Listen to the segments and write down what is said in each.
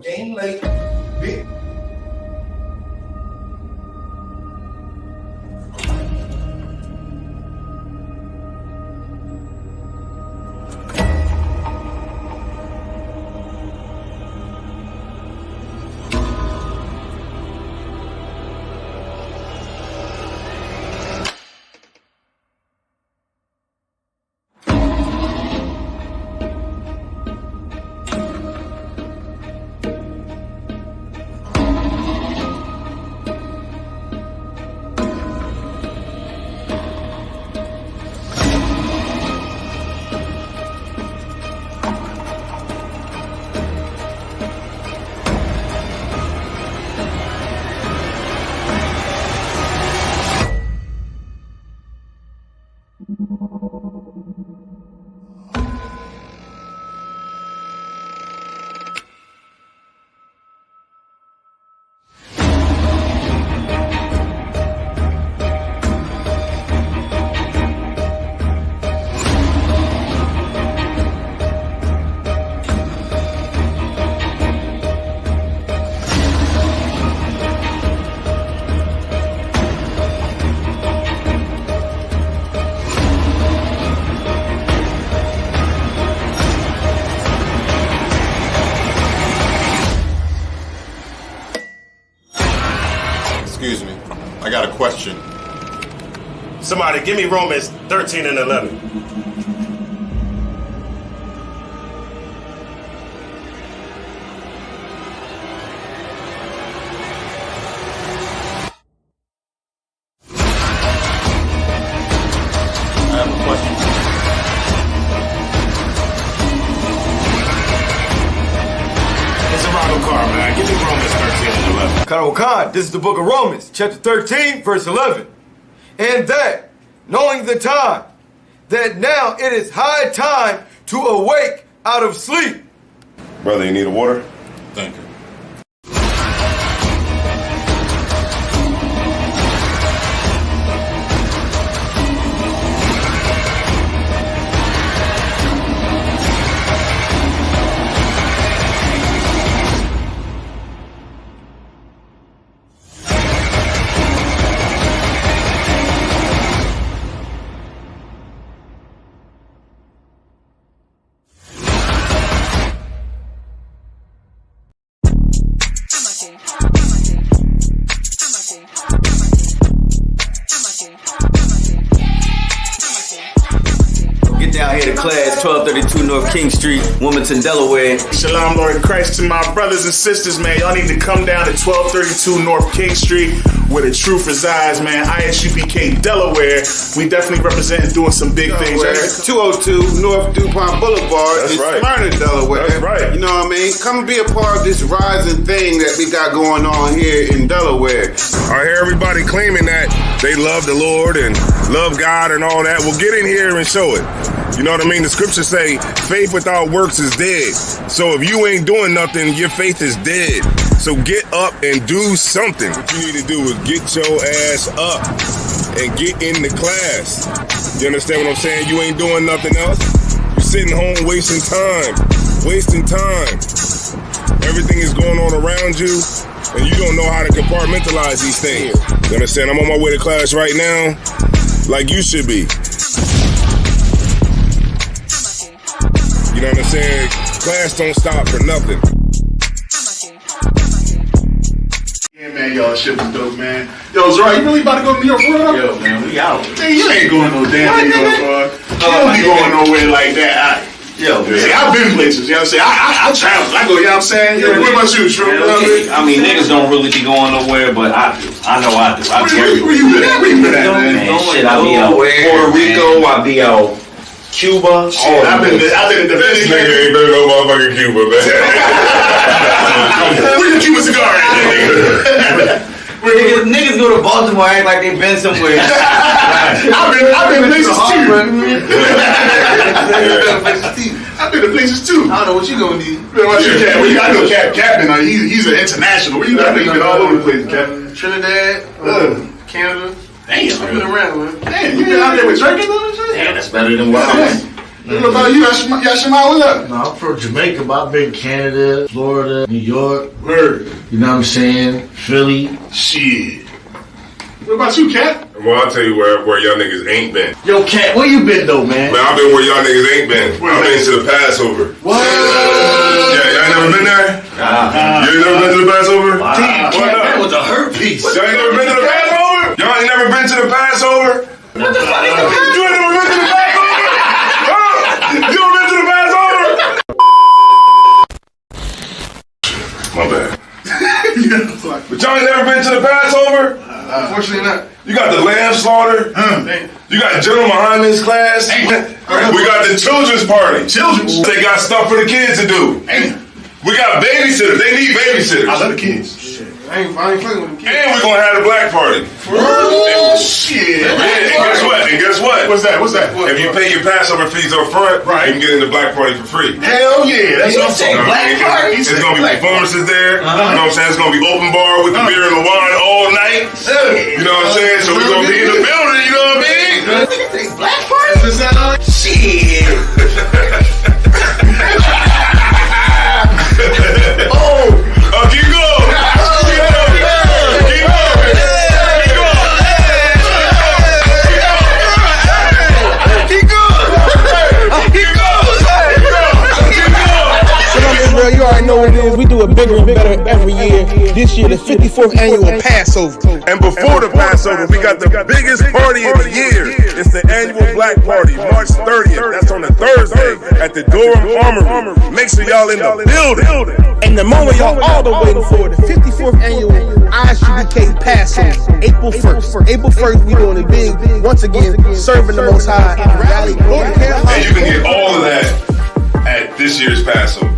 Game like big. Excuse me, I got a question. Somebody give me Romans 13 and 11. I have a question. It's a Ronald car, man. Give me Romans 13 and 11. Khan, this is the book of Romans, chapter 13, verse 11. And that, knowing the time, that now it is high time to awake out of sleep. Brother, you need a water? Thank you. Get down here to class, 1232 North King Street, Wilmington, Delaware. Shalom, Lord Christ, to my brothers and sisters, man. Y'all need to come down to 1232 North King Street, where the truth resides, man. ISUPK Delaware. We definitely representing doing some big things. Right? 202 North DuPont Boulevard That's in right. Smyrna, Delaware. That's right. You know what I mean? Come and be a part of this rising thing that we got going on here in Delaware. I hear everybody claiming that they love the Lord and love God and all that. Well, get in here and show it. You know what I mean? The scriptures say faith without works is dead. So if you ain't doing nothing, your faith is dead. So get up and do something. What you need to do is get your ass up and get in the class. You understand what I'm saying? You ain't doing nothing else. You're sitting home wasting time. Wasting time. Everything is going on around you, and you don't know how to compartmentalize these things. You understand? I'm on my way to class right now, like you should be. You know what I'm saying? Class don't stop for nothing. Yeah, man, y'all shit was dope, man. Yo, Zara, you really about to go to New York, bro? Yo, man, we out. Man, you ain't going no damn New York, bro. You don't be going nowhere like that. Yo, man. See, I've been places, you know what I'm saying? I travel. I go, you know what I'm saying? Yeah, What about you, Shrew? Man, okay. I mean, niggas don't really be going nowhere, but I do. I know I do. I Where you been at? Where you been at, man? Shit, I be out Puerto Rico. I be out Cuba. Oh, I've been in the This nigga ain't been no motherfucking Cuba, man. Where's your Cuban cigar at, Niggas go to Baltimore act like they been somewhere. I've been places too. I've been to places too. I don't know what you gonna need. Man, what's your Cap? Well, you gotta know Captain. He's an international. Where you got? He's been all over the place, Captain. Trinidad, Canada. Damn, I've been around, man. Damn, you been out there with drinking and shit? Damn, that's better than what I was. What about you, Yashima? What's up? No, I'm from Jamaica, but I've been Canada, Florida, New York. Word. You know what I'm saying? Philly. Shit. What about you, Cat? Well, I'll tell you where y'all niggas ain't been. Yo, Cat, where you been though, man? Man, I've been where y'all niggas ain't been. I've been to the Passover. What? Yeah, y'all ain't never been there? You ain't never been to the Passover? Damn, Cat, that was a hurt piece. Y'all ain't never been to the Passover? Y'all ain't never been to the Passover? What the fuck is the You ain't never been to the Passover? Huh? You ever been to the Passover? My bad. But y'all ain't never been to the Passover? Unfortunately not. You got the lamb slaughter. You got General Muhammad's class. We got the children's party. Children's? They got stuff for the kids to do. We got babysitters. They need babysitters. I love the kids. I ain't fucking with them kids. And we're going to have the black party. Oh, shit. And guess what? What's that? If you pay your Passover fees up front, you can get in the black party for free. Hell yeah. That's what I'm saying. Black party? It's going to be performances there. You know what I'm saying? It's going to be open bar with the beer and the wine all night. You know what I'm saying? So we're going to be in the building, you know what I mean? Black party? Does that sound like Shit. Keep going. Israel, you already know what it is. We do it bigger and better every year. This year, the 54th annual Passover. And before the Passover, we got the biggest party of the year. It's the annual Black Party, March 30th. That's on a Thursday at the Durham Armory. Make sure y'all in the building. And the moment y'all all been waiting for, the 54th annual ISUBK Passover, April 1st. April 1st, we doing it big. Once again, serving the Most High in Raleigh, North Carolina. And you can get all of that at this year's Passover.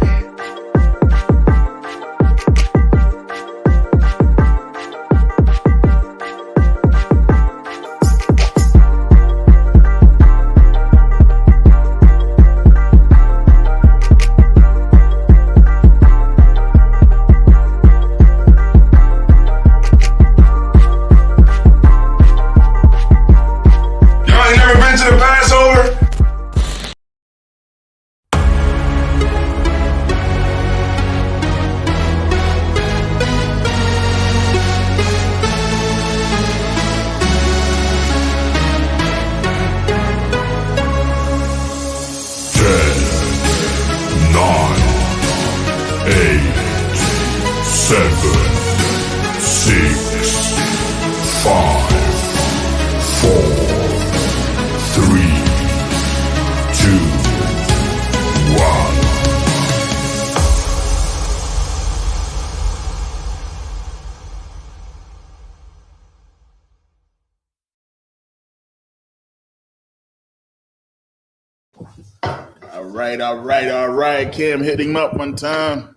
All right. Cam, hit him up one time.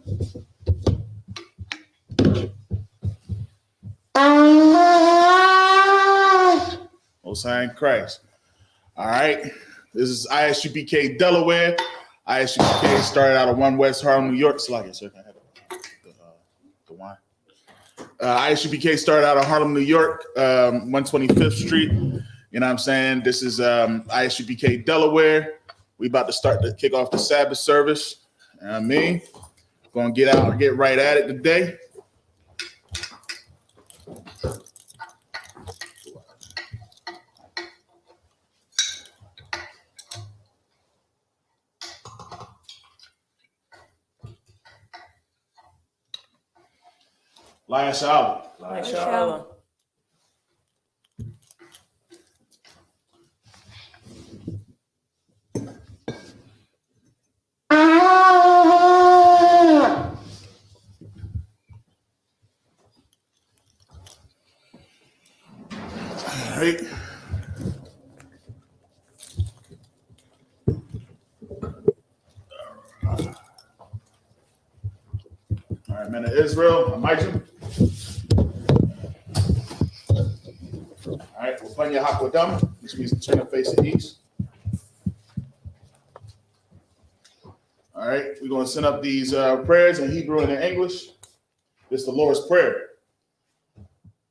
Most High in Christ. All right. This is ISUBK Delaware. ISUBK started out of 1 West Harlem, New York. So, like I said, I had the wine. ISUBK started out of Harlem, New York, 125th Street. You know what I'm saying? This is ISUBK Delaware. We about to start to kick off the Sabbath service. You know what I mean? Gonna get out and get right at it today. Lion Shalom. Shalom. Right. All right, man of Israel, I'm Micah. All right, we'll plan your Hakodam, which means to turn the face to east. All right, we're going to send up these prayers in Hebrew and in English. This is the Lord's Prayer.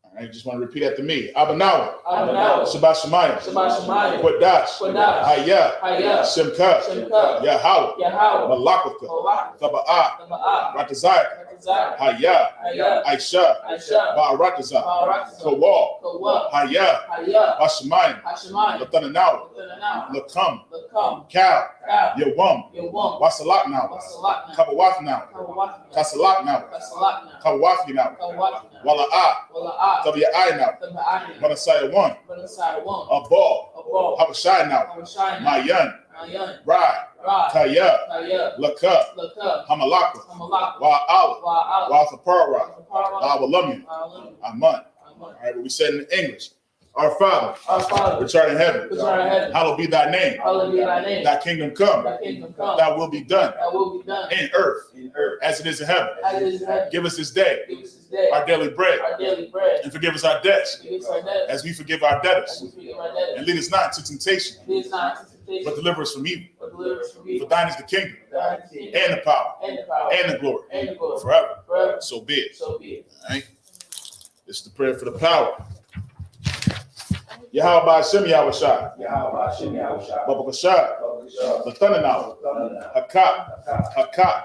All I just want to repeat after me. Abanawa. Abanawa. Shabbat Shemayim. Shabbat Shemayim. Kodash. Kodash. Haya. Haya. Shemka. Shemka. Yahweh. Yahweh. Malakutha. Malakutha. Taba'ah. Taba'ah. Ratazayah. Ratazayah. Haya. Haya. Aisha. Aisha. Ba'aratazah. Ba'aratazah. Kawal. Kawal. Haya. Haya. Hashemayim. Hashemayim. Latananawa. Latananawa. Lakam. Lakam. Cal. Cal. Yawam. Yawam. Wasalak now. Wasalak now. Kabawath now. Kawawath now. Kasalak now. Kasalak now. Kawafi now. Kawawath now. Wala'ah. Wala'ah. Tabi'ai now. Tabi'ai now. Manasaya 1. Manasaya 1. Abal. Abal. Habashai now. Habashai now. Mayan. Mayan. Rai. Rai. Kaya. Kaya. Laka. Laka. Hamalaka. Hamalaka. Wa'ala. Wa'ala. Wa'athapara. Wa'athapara. Awalamya. Wa'alamya. Aman. All right, what we said in English. Our Father, which art in heaven, hallowed be thy name. Hallowed be thy name. Thy kingdom come. Thy kingdom come. Thy will be done. Thy will be done. In earth, as it is in heaven. As it is in heaven. Give us this day Give us this day our daily bread. our daily bread. And forgive us our debts Forgive us our debts. as we forgive our As debtors. we forgive our debtors. And lead us not into temptation, Lead us not into temptation, but deliver us from evil. but deliver us from For evil. thine is the kingdom, Thine is the kingdom, and the power, and the power, and the glory, and the glory, forever. forever. So be it. So be it. All right? This is the prayer for the power. Yahweh Hashem Yahushua. Yahweh Hashem Yahushua. Babakashah. Latananaw. Hakat. Hakat.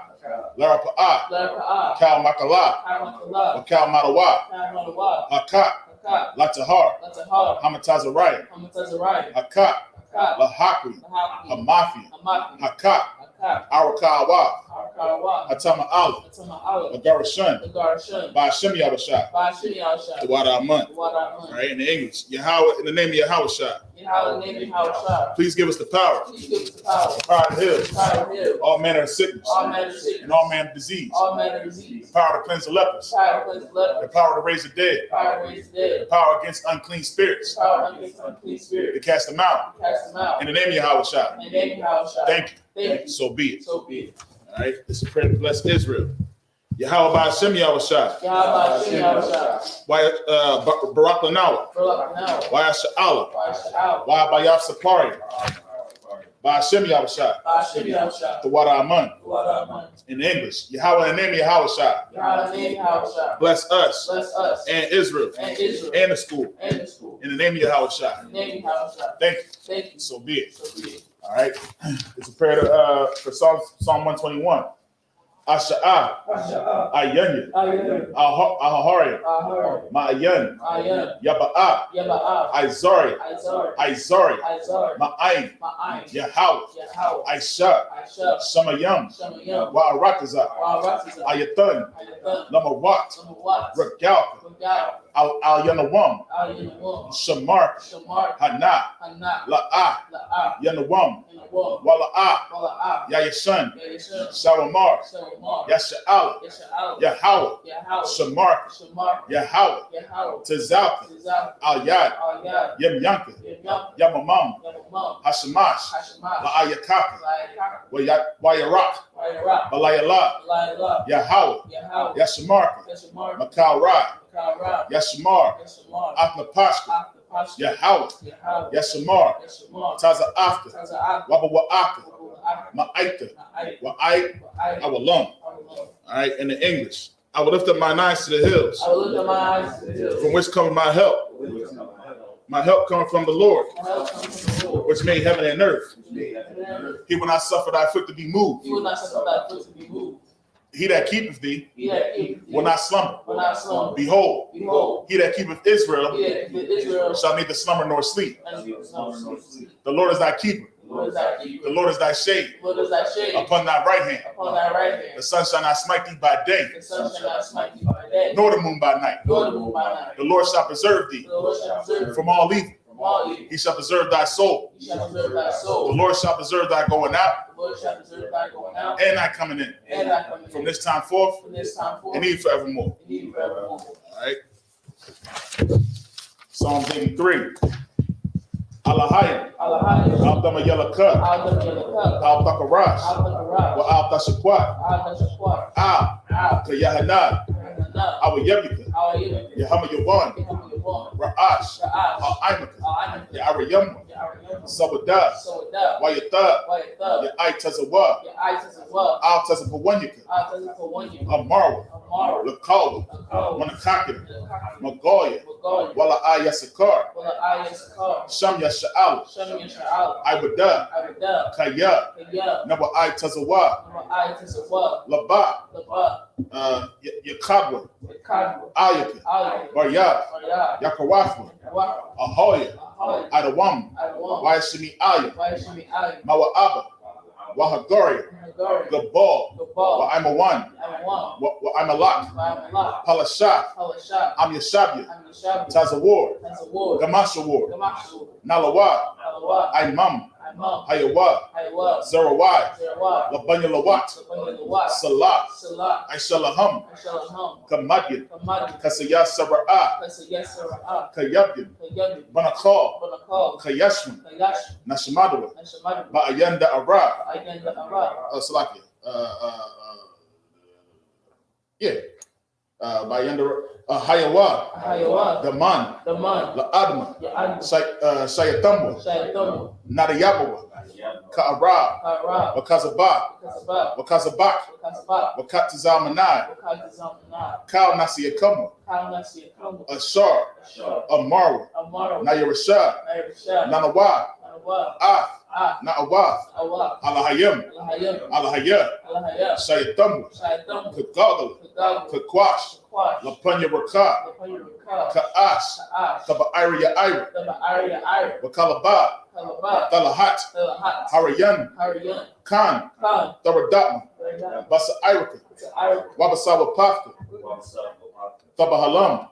Larapa'ah. Larapa'ah. Kal Makalah. Kal Wakal Madawa. Madawa. Hakat. Hakat. Latahar. Latahar. Hamatazariah. Hamatazariah. Hakat. Hakat. Lahakri. Lahakri. Hamafi. Hamafi. Hakat. Hakat. Arakawa. Arakawa. Hatama Ali. Atama Ali. Agarashun. Agarashun. Ba'ashem Yahushua. Ba'ashem Yahushua. The water Amun. The water All Amun. right, in the English. Yahweh, in the name of Yahushua. Yahweh, in the name of Yahushua. Please give us the power. Please give us the power. Power to heal. Power to heal. All manner of sickness. All manner of sickness. And all manner of disease. All manner of disease. Power to cleanse the lepers. Power to cleanse the The leper. power to raise the dead. Power to raise the The dead. power against unclean spirits. Power against unclean To spirit. cast them out. Cast them out. In the name of Yahushua. In the name of Yahushua. Thank you. Thank you. So be it. So be it. All right. This is a prayer to bless Israel. Yahweh Ba'ashem Yahushua. Yahweh, Hashem Yahushua. Why Barak Lanawa. Barak now. Why Sha'ala. Ba'ashem Why Bayaf Sapari. Ba'ashem Yahushua. Yahushua. The water Amun. The water Amun. In English. Yahweh in the name of Yahushua. Yahweh, in the name of Yahushua. Bless us. Bless us And Israel. and Israel And the school. and the school. In the name of Yahushua. In the name of Yahushua. Thank you. Thank you. So be it. So be it. All right. It's a prayer for Psalm 121. Asha'ah. Ayanya. Ayan. Ahahariya. Ahar. Ma'ayan. Ayan. Yaba'ah. Yaba'ah. Izari. Izar. Izari. Izar. Ma'ayin. Ma'ayin. Yahweh. Yahweh. Aisha. Aisha. Shamayam. Shamayam. Wa'arataza. Wa'aratazah. Ayatan. Ayatan. Lamawat. Samawat. Regalka. Regal. Al-Yanawam. Al-Yanawam. Shamar. Shamar. Hana. Hana. La'ah. La'ah. Yanawam. Yanawam. Wala'ah. Wala'ah. Yayasan. Yayashan. Shawamar. Shawamar. Yasha'ala. Yasha'al. Yahweh. Yahweh. Shamar. Shamar. Yahweh. Yahweh. Tazalka. Tizal. Al-Yad. Al-Yad. Yamyanka. Yamyam. Yamamam. Yamamam. Hashamash. Hashemah. La'ayakaka. Layakaka. Wayarak. Wayarah. Balayala. Layala. Yahweh. Yahweh. Yashamarka. Yashamar. Makal Rai. Makarah. Yashamar. Yashamar. Atnapashka. Akapashka. Yahweh. Yahweh. Yashamar. Yashamar. Taza Afka. Taza'ak. Waba Wa'aka. Wa'ak. Ma'aita. Ma'ai. Wa'ai. Wa'ai. Awalum. Awalum. All right, in the English. I will lift up my eyes to the hills, I will lift up my eyes to the hills. from which comes my help. My help comes from the Lord, My help comes from the Lord. which made heaven and earth. Which made heaven and earth. He will not suffer thy foot to be moved. He will not suffer thy foot to be moved. He that keepeth thee He that keepeth thee will not slumber. will not slumber. Behold, Behold, he that keepeth Israel he that keepeth Israel shall neither slumber nor sleep. and neither slumber nor sleep. The Lord is thy keeper. The Lord is thy keeper. The Lord is thy shade The Lord is thy shade upon thy right hand. upon thy right The hand. sun shall not smite thee by day, The sun shall not smite thee by day, nor the moon by night. nor the moon by night. The Lord shall preserve thee The Lord shall preserve thee from all evil. from all evil. He shall preserve thy soul. He shall preserve thy The soul. Lord shall preserve thy going out The Lord shall preserve thy going out and thy coming in, and thy coming from in. this time forth From this time forth and even forevermore. and even forevermore. All right. Psalms 83. Alahayim. Alahayim. Al-Dama Yalaka. Al-Dama Yalaka. Al-Takarash. Al-Dakarash. Wa Al-Tashakwat. Al-Dashaqwa. Al. Al-Yahanah. Kayahanad. Awayabika. Al-Yibika. Yahama Yawan. Yahamayabon. Ra'ash. Ra'ash. Al-Aimaka. Al-Aimaka. Ya'arayam. Ya'arayam. Sawadah. Sawadah. Wayatah. Wayatah. Ya'aitazawa. Ya'aitazawa. Al-Tazapawanyaka. Al-Tazapawanyaka. Amarwa. Amara. Lakawa. Lakawa. Manakakita. Manakakita. Magoya. Goya. Wala Ayasakar. Wala Ayasakar. Sham Yasha'al. Shami Yasha'al. Iwada. Abida. Kaya. Kaya. Naba I Tazawa. Nama Ayatasawa. Laba. Laba. Yakabwa. Kadwa. Ayaka. Ayaka. Baryat. Maria. Yakawafwa. Waka. Ahoya. Ahoy. Idawam. Adawam. Waishimi Aya. Waishimi Ali. Mawa Abba. Wahagaria. Nagari. Gabal. Gabal. Wa I'm a one. I'm one. Wa I'm a lot. Wa'amallah. Palasha. Halasha. I'm Yashabia. I'm Yashabi. Tazawar. That's a war. Gamasha War. Gamashu. Nalawa. Alawa. Imam. Imam. Hayawa. Haywa. Zarawai. Zerawa. Labanya Lawat. Sabanya Lawat. Salah. Salah. Aishalaham. Ashalaham. Kamadyan. Kamadi. Kasaya Sara'ah. Kasa Yasara. Kayabyan. Kayabi. Banakal. Banakal. Kayashman. Kayash. Nashimadawa. Nashamadu. Ba'ayanda Arab. Ayanda Arab. Salakia. Yeah. Ba'ayanda Hayawa. Hayawa. Daman. Daman. La'adma. Ya'ad. Sayatambwa. Shayatomu. Nadayabawa. Ka'arab. Karab. Wakazabak. Kasaba. Wakazabak. Kasaba. Wakatizamanai. Wakatizamana. Kal Nasiyakama. Kaunasi Kamu. Ashar. Ashar. Amarwa. Amaro. Nayarashad. Nairishad. Nanawa. Anawa. Na'awath. Awa. Alahayim. Alahayam. Alahaya. Alahaya. Sayatambwa. Shayatomu. Kagagal. Kagagu. Kakwash. Kwash. Lapanya Raka. Lapanyurika. Ka'ash. Ka'ash. Kaba'ira Ira. Daba Arya Ira. Wakalabah. Kalaba. Talahat. Talahat. Harayan. Hariyan. Khan. Khan. Tharadatma. Rada. Basa Irika. Ira. Wabasawa Pafka. Tabahalam.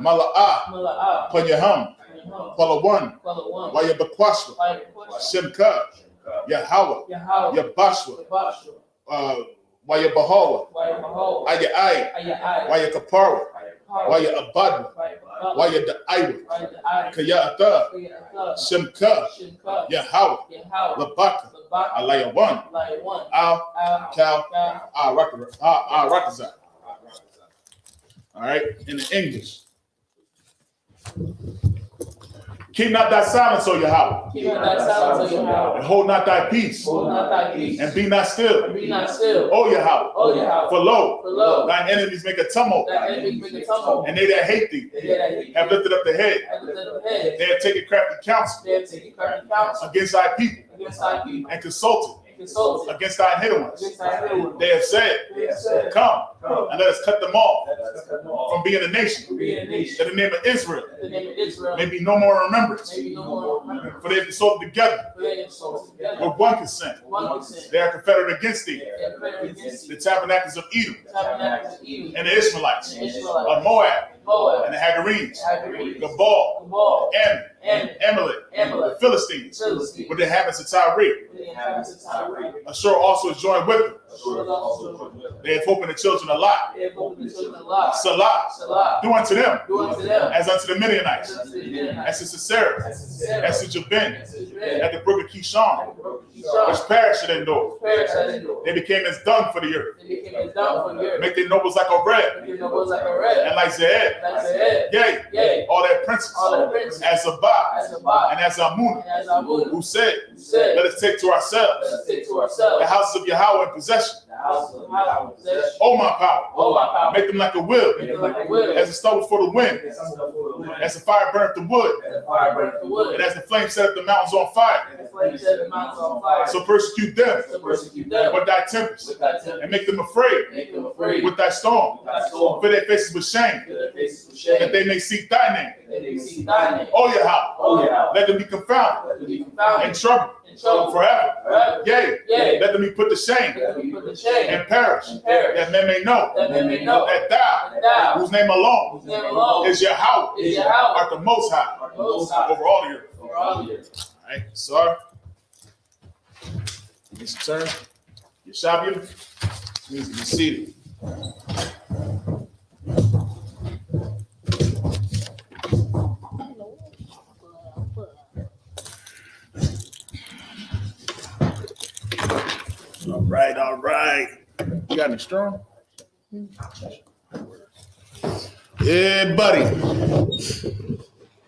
Mala'ah. Mala'a. Panyaham. Palawan. Palawan. Wayabakwashwa. Shemka. Yahawa. Yahau. Yabashwa. Yabashu. Wayabahawa. Wayabaho. Ayai. Ayai. Wayakapara. Waya Abadwa. Waya Da'ira. Waya Kayata. Da'ira. Shemka. Shimka. Yahawa. Yahau. Labaka. Labaka. Alayawan. Layawan. Al. Al. Cal. Cal. Rakazak. All right, in the English. Keep not thy silence, O Yahweh, Keep not thy silence, O Yahweh. and hold not thy peace, Hold not thy peace. and be not still, Be not still. O Yahweh. O Yahweh. For lo, For lo, thine enemies make a tumult, thy enemies make a tumult. and they that hate thee They that hate have lifted up the head. have lifted up the head. They have taken crafty counsel They have taken current counsel against thy people, against thy people. and consulted And consulted against thine hidden ones. against thy hidden ones. They have said, They have said, Come, and let us cut them off from from being a nation, being a nation. that the name of Israel The name of Israel may be no more in remembrance. may be no more remembered. For they have consulted together For they have consulted together with one consent. 1%. They are confederate against thee, They have credit against the you. tabernacles of Edom, Tabernacles of Edom. and the Ishmaelites, And of Ishmaelites. Moab, and Moab. the Hagarenes, Hagarenes. Gabal, Gabal. Ammon, Ammon. Amalek, Amalek. the Philistines, Philistines. with the inhabitants of Tyre. The inhabitants of Tyre. Ashur also is joined with them. Ashur also. They have opened the children of Lot. They have opened the children of Lot. Salah, Salah. do unto them Do unto them as unto the Midianites, as unto the Midianites. as to Sisera, As to Sarah. as to Jabin, As to Jabin. at the brook of Kishon, Kishon. which perished in Endor. Perish at Endor. They became as dung for the earth. They became as dung for the earth. Make their nobles like a red, Their nobles like a red. and like Zeed. Like the head. Yea, Yea. all their princes, All their princes. as Zabah, As Zabah. and as Amunah, And as Amunah. who said, Said, Let us take to let ourselves us take to the ourselves houses of Yahweh in possession. the house of Yahweh in possession. Oh, my power. Oh, my power. Make them like a will, Make them like a will. as a stubble for the wind, as the fire burnt the wood, As the fire burnt the wood. and as the flame set up the mountains on fire. And the flame set the mountains on fire. So persecute them So persecute them with thy tempest, with thy tempest. and make them afraid Make them afraid with thy storm. with thy storm. Fill their faces with shame, Fill their faces with shame. that they may seek thy name. That they see thy name. Oh, Yahweh. Oh, Yahweh. Let them be confounded Let them be and confounded troubled in trouble forever. forever. Yea, Yea. let them be put to shame Let them be put to shame and perish, and perish. that men may know That men may know that thou, that thou, whose name alone whose name alone is Yahweh, is Yahweh, art the most high art the Most High over all the earth. over all the earth. All right, sorry. Next turn. Yeshabia means to be seated. All right, all right. You got any strong? Yeah, buddy.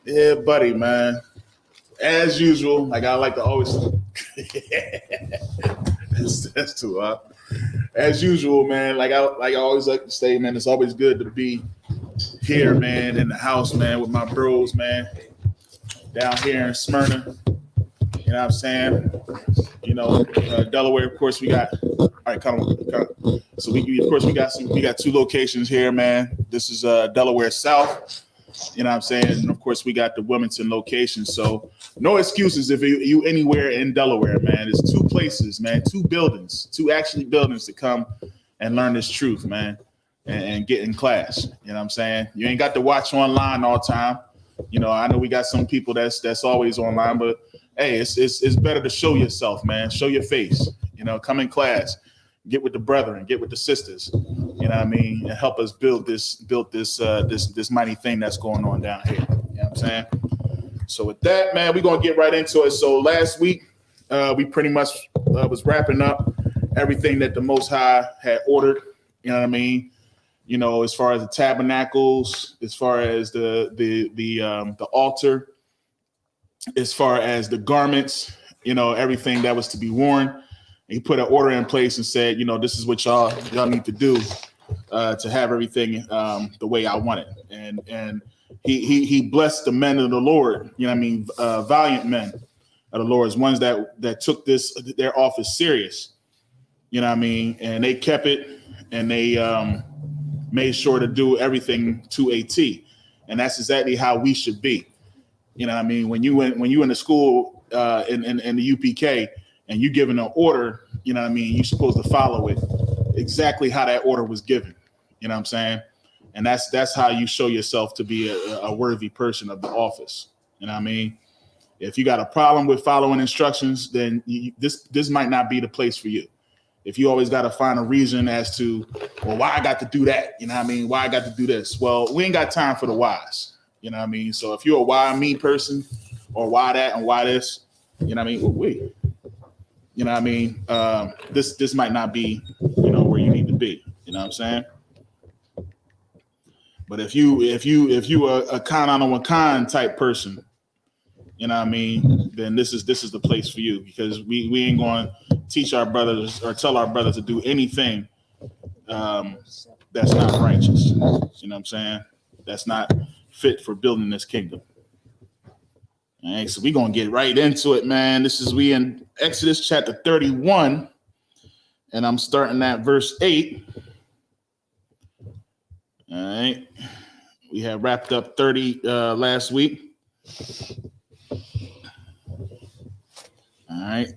Yeah, buddy, man. As usual, like I like to always. that's too As usual, man. Like I always like to say, man. It's always good to be here, man, in the house, man, with my bros, man, down here in Smyrna. You know what I'm saying? You know, Delaware, of course, we got. All right, come on. So we got two locations here, man. This is Delaware South. You know what I'm saying? And of course, we got the Wilmington location. So no excuses if you anywhere in Delaware, man. There's two places, man, two buildings to come and learn this truth, man, and get in class. You know what I'm saying? You ain't got to watch online all the time. You know, I know we got some people that's always online, but hey, it's better to show yourself, man. Show your face. You know, come in class, get with the brethren, get with the sisters. You know what I mean, and help us build this mighty thing that's going on down here. You know what I'm saying? So with that, man, we're gonna get right into it. So last week, we pretty much was wrapping up everything that the Most High had ordered. You know what I mean? You know, as far as the tabernacles, as far as the altar, as far as the garments, you know, everything that was to be worn. He put an order in place and said, you know, this is what y'all need to do to have everything the way I want it. And he blessed the men of the Lord, you know what I mean, valiant men of the Lord's ones that took their office serious, you know what I mean, and they kept it and they made sure to do everything to a T. And that's exactly how we should be. You know what I mean? When you in the school in the UPK and you giving an order, you know what I mean, you're supposed to follow it exactly how that order was given. You know what I'm saying? And that's how you show yourself to be a worthy person of the office. You know what I mean? If you got a problem with following instructions, then this might not be the place for you. If you always got to find a reason as to, well, why I got to do that, you know what I mean? Why I got to do this? Well, we ain't got time for the whys, you know what I mean? So if you're a why me person or why that and why this, you know what I mean? You know what I mean? This might not be, you know, where you need to be, you know what I'm saying? But if you are a kind on a kind type person, you know what I mean, then this is the place for you, because we ain't going to teach our brothers or tell our brothers to do anything that's not righteous. You know what I'm saying? That's not fit for building this kingdom. All right, so we're going to get right into it, man. We in Exodus chapter 31, and I'm starting at verse 8. All right. We have wrapped up 30 last week. All right.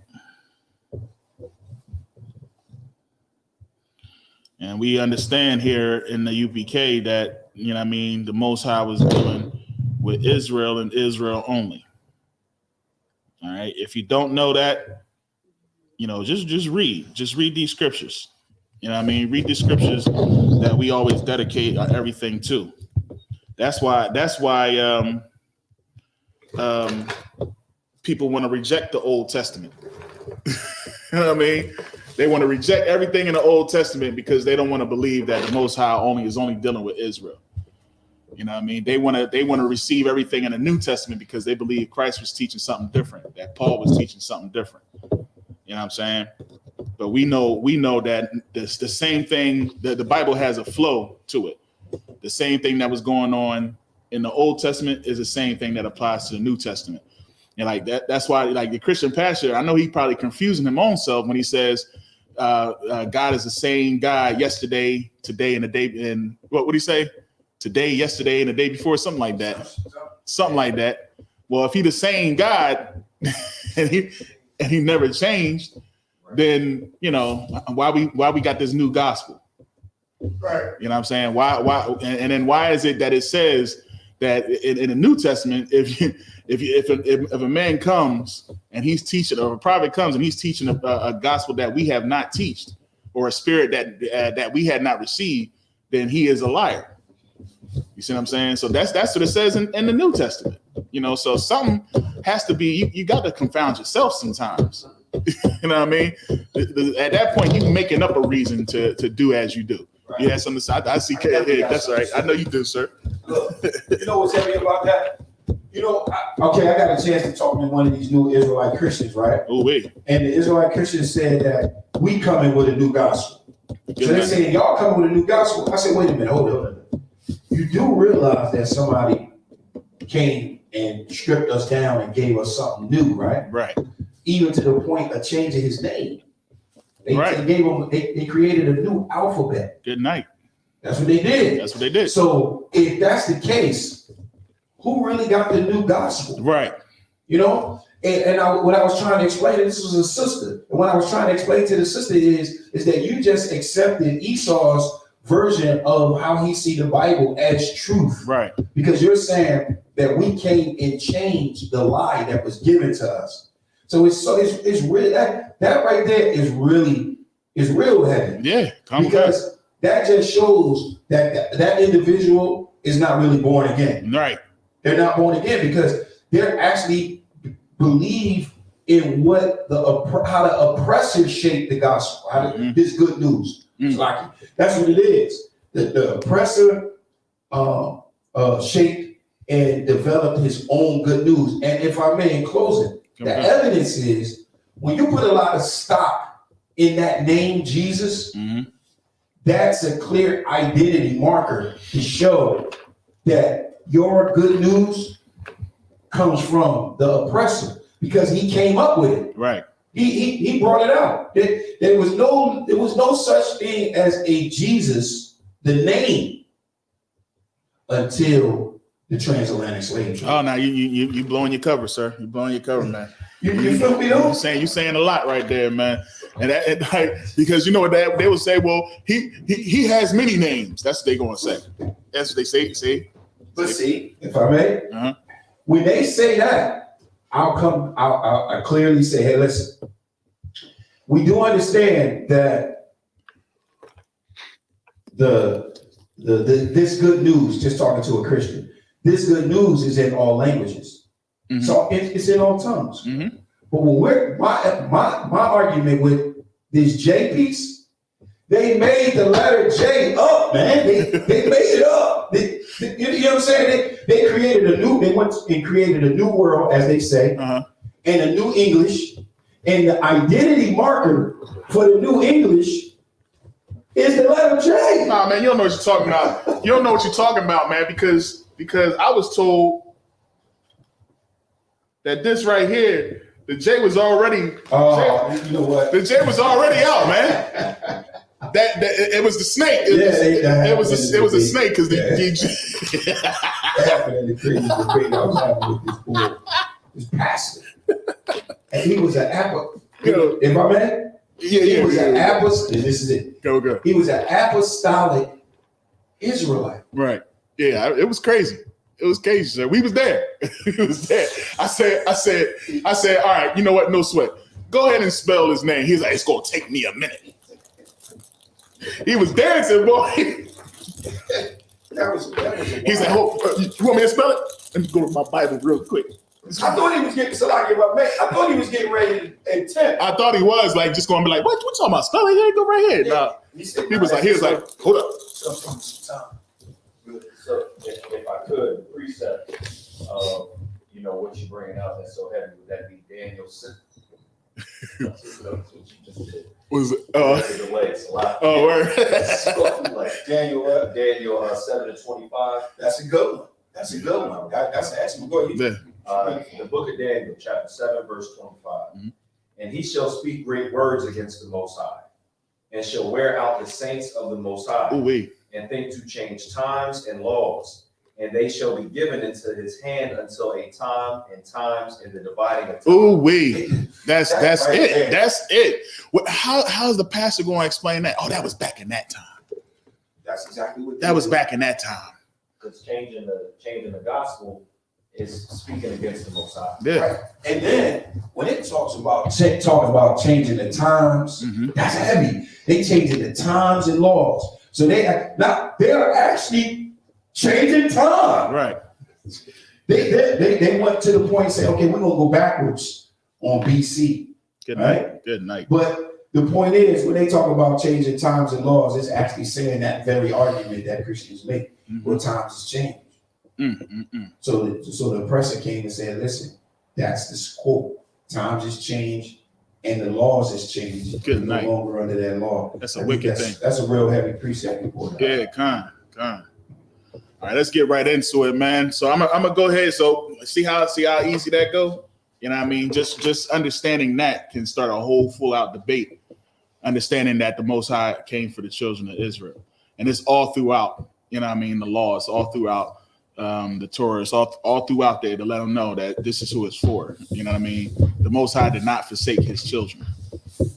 And we understand here in the UPK that, you know what I mean, the Most High was dealing with Israel and Israel only. All right. If you don't know that, you know, just read these scriptures. You know what I mean? Read the scriptures that we always dedicate everything to. That's why people want to reject the Old Testament. You know what I mean? They want to reject everything in the Old Testament because they don't want to believe that the Most High is only dealing with Israel. You know what I mean? They want to receive everything in the New Testament because they believe Christ was teaching something different, that Paul was teaching something different. You know what I'm saying? But we know that the same thing, that the Bible has a flow to it. The same thing that was going on in the Old Testament is the same thing that applies to the New Testament. And like that's why, like, the Christian pastor, I know he probably confusing his own self when he says God is the same God yesterday, today, and the day. And what would he say? Today, yesterday, and the day before, something like that. Something like that. Well, if he the same God and he never changed, then, you know, why we got this new gospel? Right. You know what I'm saying? Why and then why is it that it says that in the New Testament, if a man comes and he's teaching, or a prophet comes and he's teaching a gospel that we have not taught, or a spirit that we had not received, then he is a liar. You see what I'm saying? So that's what it says in the New Testament. You know, so something has to be. You got to confound yourself sometimes. You know what I mean? At that point, you making up a reason to do as you do. Right. You have something to say? I see. Hey, that's right. I know you do, sir. Look, you know what's heavy about that? You know, I got a chance to talk to one of these new Israelite Christians, right? Oh, wait. And the Israelite Christians said that we coming with a new gospel. So they say, y'all coming with a new gospel? I said, wait a minute, hold on. you do realize that somebody came and stripped us down and gave us something new, right? Right. Even to the point of changing his name. They Right. gave him, they created a new alphabet. Good night. That's what they did. That's what they did. So if that's the case, who really got the new gospel? Right. You know? And what I was trying to explain, this was a sister. And what I was trying to explain to the sister is that you just accepted Esau's version of how he see the Bible as truth. Right. Because you're saying that we came and changed the lie that was given to us. So it's really that right there is real heavy. Yeah. Because that just shows that individual is not really born again. Right. They're not born again because they're actually believe in what how the oppressor shaped the gospel, how this good news. Like that's what it is. The oppressor shaped and developed his own good news. And if I may, in closing, the evidence is when you put a lot of stock in that name Jesus, that's a clear identity marker to show that your good news comes from the oppressor because he came up with it. Right. He brought it out. There was no such thing as a Jesus, the name, until the transatlantic slave trade. Oh, now you blowing your cover, sir. You blowing your cover, man. You feel me though? You saying a lot right there, man. And like, because you know what they will say, well, he has many names. That's what they're gonna say. That's what they say. See? But see, if I may, when they say that, I'll clearly say, hey, listen, we do understand that this good news, just talking to a Christian, this good news is in all languages. So it's in all tongues. But when my argument with this J piece, they made the letter J up, man. They made it up. You know what I'm saying? They created they went and created a new world, as they say, and a new English. And the identity marker for the new English is the letter J. Nah, man, you don't know what you're talking about. You don't know what you're talking about, man, because I was told that this right here, the J was already. You know what? The J was already out, man. That it was the snake. It was a snake because that happened in the previous debate I was having with this boy, this pastor, and he was an if I may, he was an apostolic. This is it. Go. He was an apostolic Israelite. Right. Yeah. It was crazy. It was crazy, sir. We was there. We was there. I said, all right, you know what? No sweat. Go ahead and spell his name. He's like, it's gonna take me a minute. He was dancing, boy. That was He's like, oh, you want me to spell it? Let me go to my Bible real quick. I thought he was getting I thought he was getting ready to attempt. I thought he was like just gonna be like, what talking about? Spell it here, go right here. Nah. He was like, hold up. So if I could, precept of, what you're bringing out that's so heavy, would that be Daniel 6? That's what you just did. Was it? The delay, it's a lot. Oh, word. So, like Daniel 7:25. That's a good one. That's a good one. That's an excellent. Go ahead. The book of Daniel, chapter 7, verse 25. And he shall speak great words against the Most High, and shall wear out the saints of the Most High, and think to change times and laws, and they shall be given into his hand until a time and times in the dividing of time. That's right it. there. That's it. How's the pastor going to explain that? Oh, that was back in that time. That's exactly what that was back in that time. Because changing the gospel is speaking against the Most High. Yeah. Right. And then when it talks about changing the times, that's heavy. They changing the times and laws. So they are actually changing time. Right. They went to the point and said, okay, we're gonna go backwards on BC. Good right? night. Good night. But the point is, when they talk about changing times and laws, it's actually saying that very argument that Christians make. What times has changed. So the oppressor came and said, listen, that's the quote. Times has changed and the laws has changed. Good no night. longer under that law. That's a wicked thing. That's a real heavy precept report. Yeah, con. All All right, let's get right into it, man. So I'm gonna go ahead. So see how easy that go. You know what I mean? Just understanding that can start a whole full out debate. Understanding that the Most High came for the children of Israel, and it's all throughout. You know what I mean? The law. It's all throughout the Torah. It's all throughout there to let them know that this is who it's for. You know what I mean? The Most High did not forsake His children,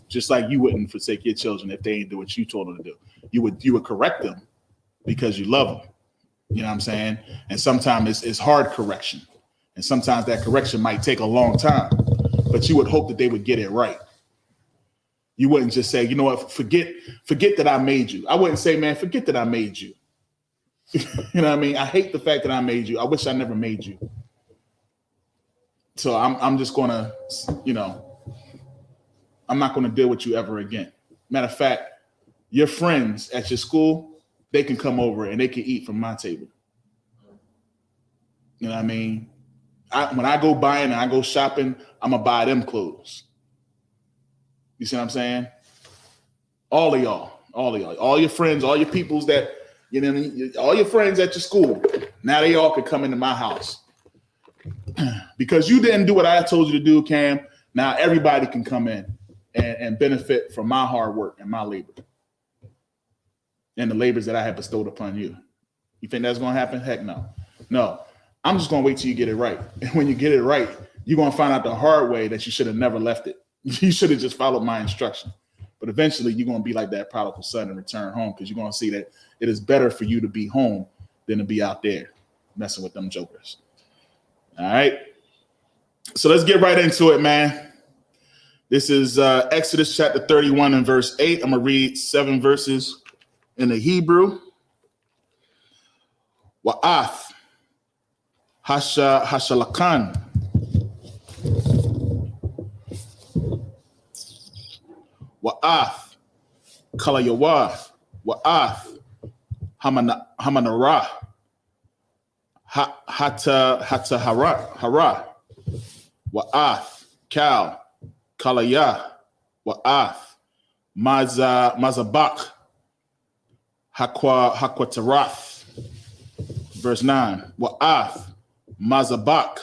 just like you wouldn't forsake your children if they ain't do what you told them to do. You would correct them because you love them. You know what I'm saying? And sometimes it's hard correction. And sometimes that correction might take a long time, but you would hope that they would get it right. You wouldn't just say, you know what, forget that I made you. I wouldn't say, man, forget that I made you. You know what I mean? I hate the fact that I made you. I wish I never made you. So I'm just gonna, I'm not gonna deal with you ever again. Matter of fact, your friends at your school, they can come over and they can eat from my table. You know what I mean? When I go buying and I go shopping, I'm going to buy them clothes. You see what I'm saying? All of y'all, all your friends, all your peoples that, you know, all your friends at your school, now they all could come into my house. Because you didn't do what I told you to do, Cam, now everybody can come in and benefit from my hard work and my labor. And the labors that I have bestowed upon you. You think that's going to happen? Heck no. No, I'm just going to wait till you get it right. And when you get it right, you're going to find out the hard way that you should have never left it. You should have just followed my instruction. But eventually you're going to be like that prodigal son and return home because you're going to see that it is better for you to be home than to be out there messing with them jokers. All right. So let's get right into it, man. This is Exodus chapter 31 and verse 8. I'm going to read 7 verses in the Hebrew. Wa'ath hashalakan wa'ath kalayawa wa'ath hamanara hata hara wa'ath kal kalaya wa'ath mazabak Hakwatarath, verse 9. Wa'ath, Mazabak,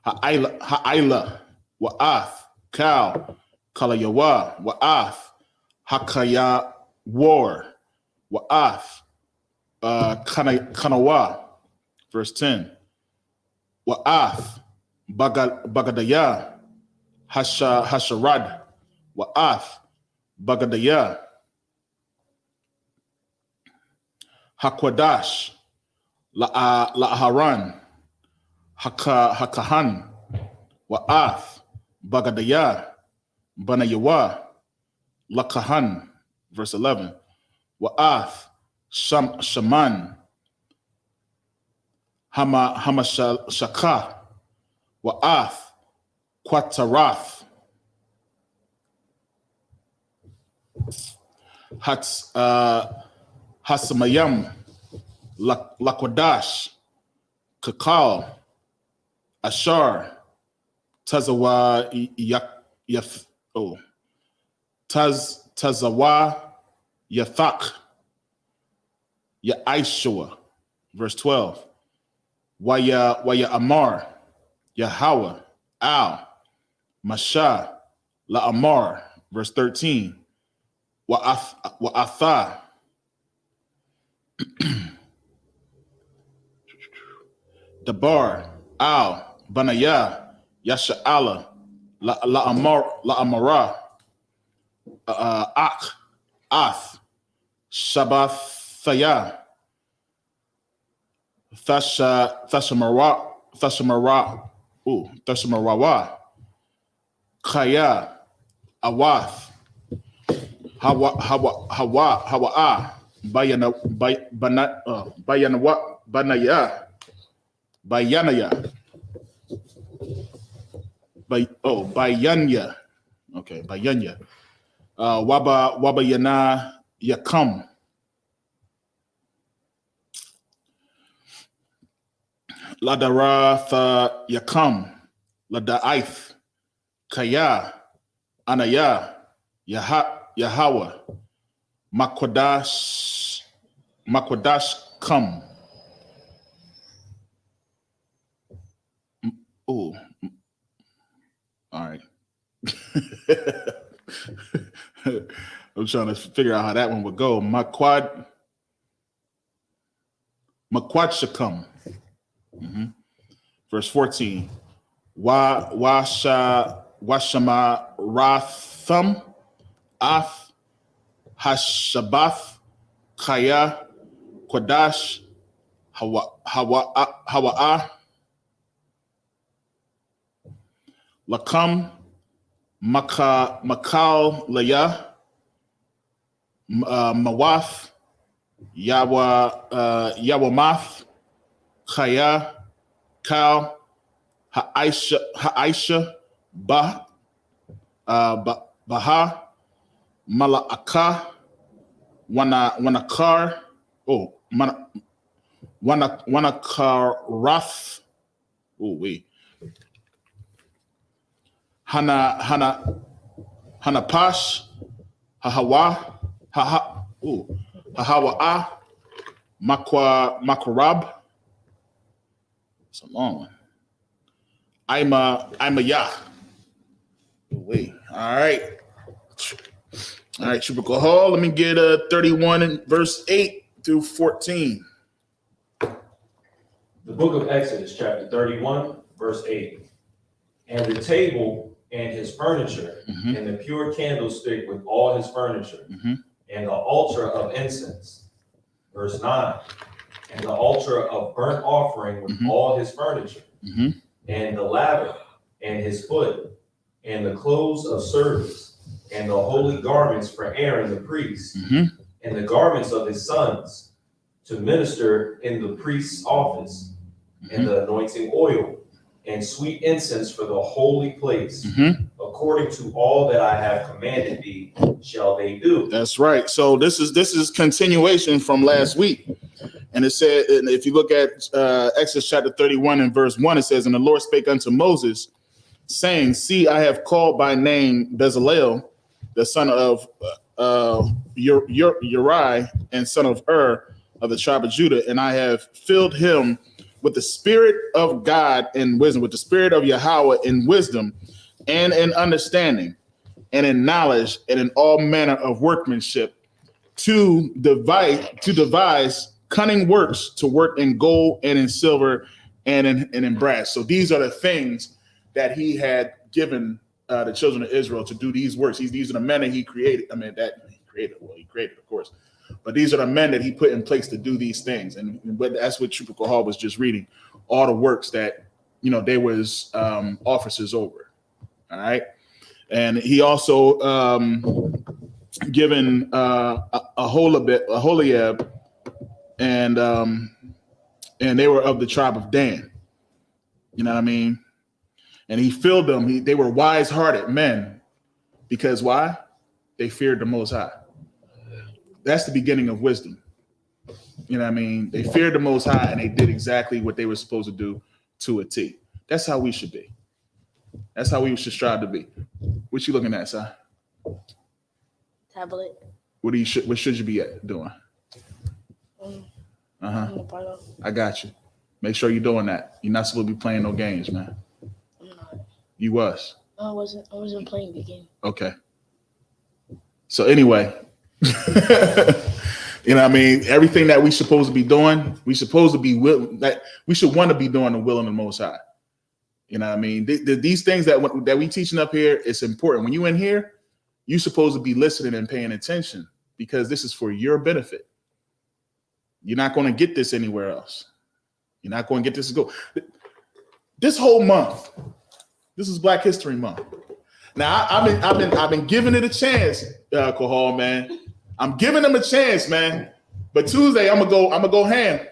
Ha'ila, Wa'ath, Kal, Kalayawa, Wa'ath, Hakaya, War, Wa'ath, Kanawa, verse 10. Wa'ath, Bagadaya, Hasharad, Wa'ath, Bagadaya, Hakwadash, La'aharan, Hakahan, Wa'ath, Bagadaya, Banayawa, Lakahan, verse 11. Wa'ath, Shaman, Hamashaka, Wa'ath, Quatarath, Hasamayam, Lakwadash, Kakal, Ashar, Tazawa Tazawa Yathak, Ya'ishua, verse 12. Waya Amar, Yahweh, Al, Masha, La Amar, verse 13. Wa'atha, Dabar, Al, Banaya, Yasha'ala, La Amara, Ak, Ath, Shabbathaya, Thashamarawa, Kaya, Awath, Hawa, Bayanaya. Bayanya. Okay, Bayanya. Wabayana Yakam. Ladaratha Yakam. Ladaith. Kaya. Anaya. Yahweh. Makwadash come. Oh, all right. I'm trying to figure out how that one would go. Makwatshakam. Verse 14. Washama Ratham Ath Hashabath Kaya Kodash Hawa'a Lakam Makal Laya Mawath Yawamath Kaya Kal Ha'aisha Baha Mala'aka Wanakar Wanakarath. Oh wait. Hanapash Hahawa'a Makarab. It's a long one. I'm a Yah. Wait. All right. Typical Hall. Let me get 31 and verse 8 through 14. The book of Exodus, chapter 31, verse 8. And the table and his furniture, and the pure candlestick with all his furniture, and the altar of incense. Verse 9. And the altar of burnt offering with all his furniture, and the laver and his foot, and the clothes of service, and the holy garments for Aaron the priest, and the garments of his sons, to minister in the priest's office, and the anointing oil, and sweet incense for the holy place, according to all that I have commanded thee, shall they do. That's right. So this is continuation from last week. And it said, if you look at Exodus chapter 31 and verse 1, it says, and the Lord spake unto Moses, saying, see, I have called by name Bezalel, the son of Uri, and son of of the tribe of Judah, and I have filled him with the spirit of God and wisdom, with the spirit of Yahweh in wisdom and in understanding and in knowledge and in all manner of workmanship, to devise cunning works, to work in gold and in silver and in brass. So these are the things that he had given the children of Israel to do these works. These are the men that he created. I mean, that he created, of course. But these are the men that he put in place to do these things. And that's what Trooper Hall was just reading, all the works that, they was officers over. All right. And he also given Aholiab, and they were of the tribe of Dan. You know what I mean? And he filled them. They were wise-hearted men. Because why? They feared the Most High. That's the beginning of wisdom. You know what I mean? They feared the Most High, and they did exactly what they were supposed to do to a T. That's how we should be. That's how we should strive to be. What you looking at, Si? Tablet. What should you be doing? I got you. Make sure you're doing that. You're not supposed to be playing no games, man. I'm not. You was. No, I wasn't. I wasn't playing the game. Okay. So anyway, you know what I mean? Everything that we supposed to be doing, we supposed to be that we should want to be doing the will of the Most High. You know what I mean? These things that we teaching up here, it's important. When you in here, you supposed to be listening and paying attention, because this is for your benefit. You're not going to get this anywhere else. You're not going to get this to go. This whole month, this is Black History Month. Now I've been giving it a chance, Kahal, man. I'm giving them a chance, man. But Tuesday, I'm gonna go ham.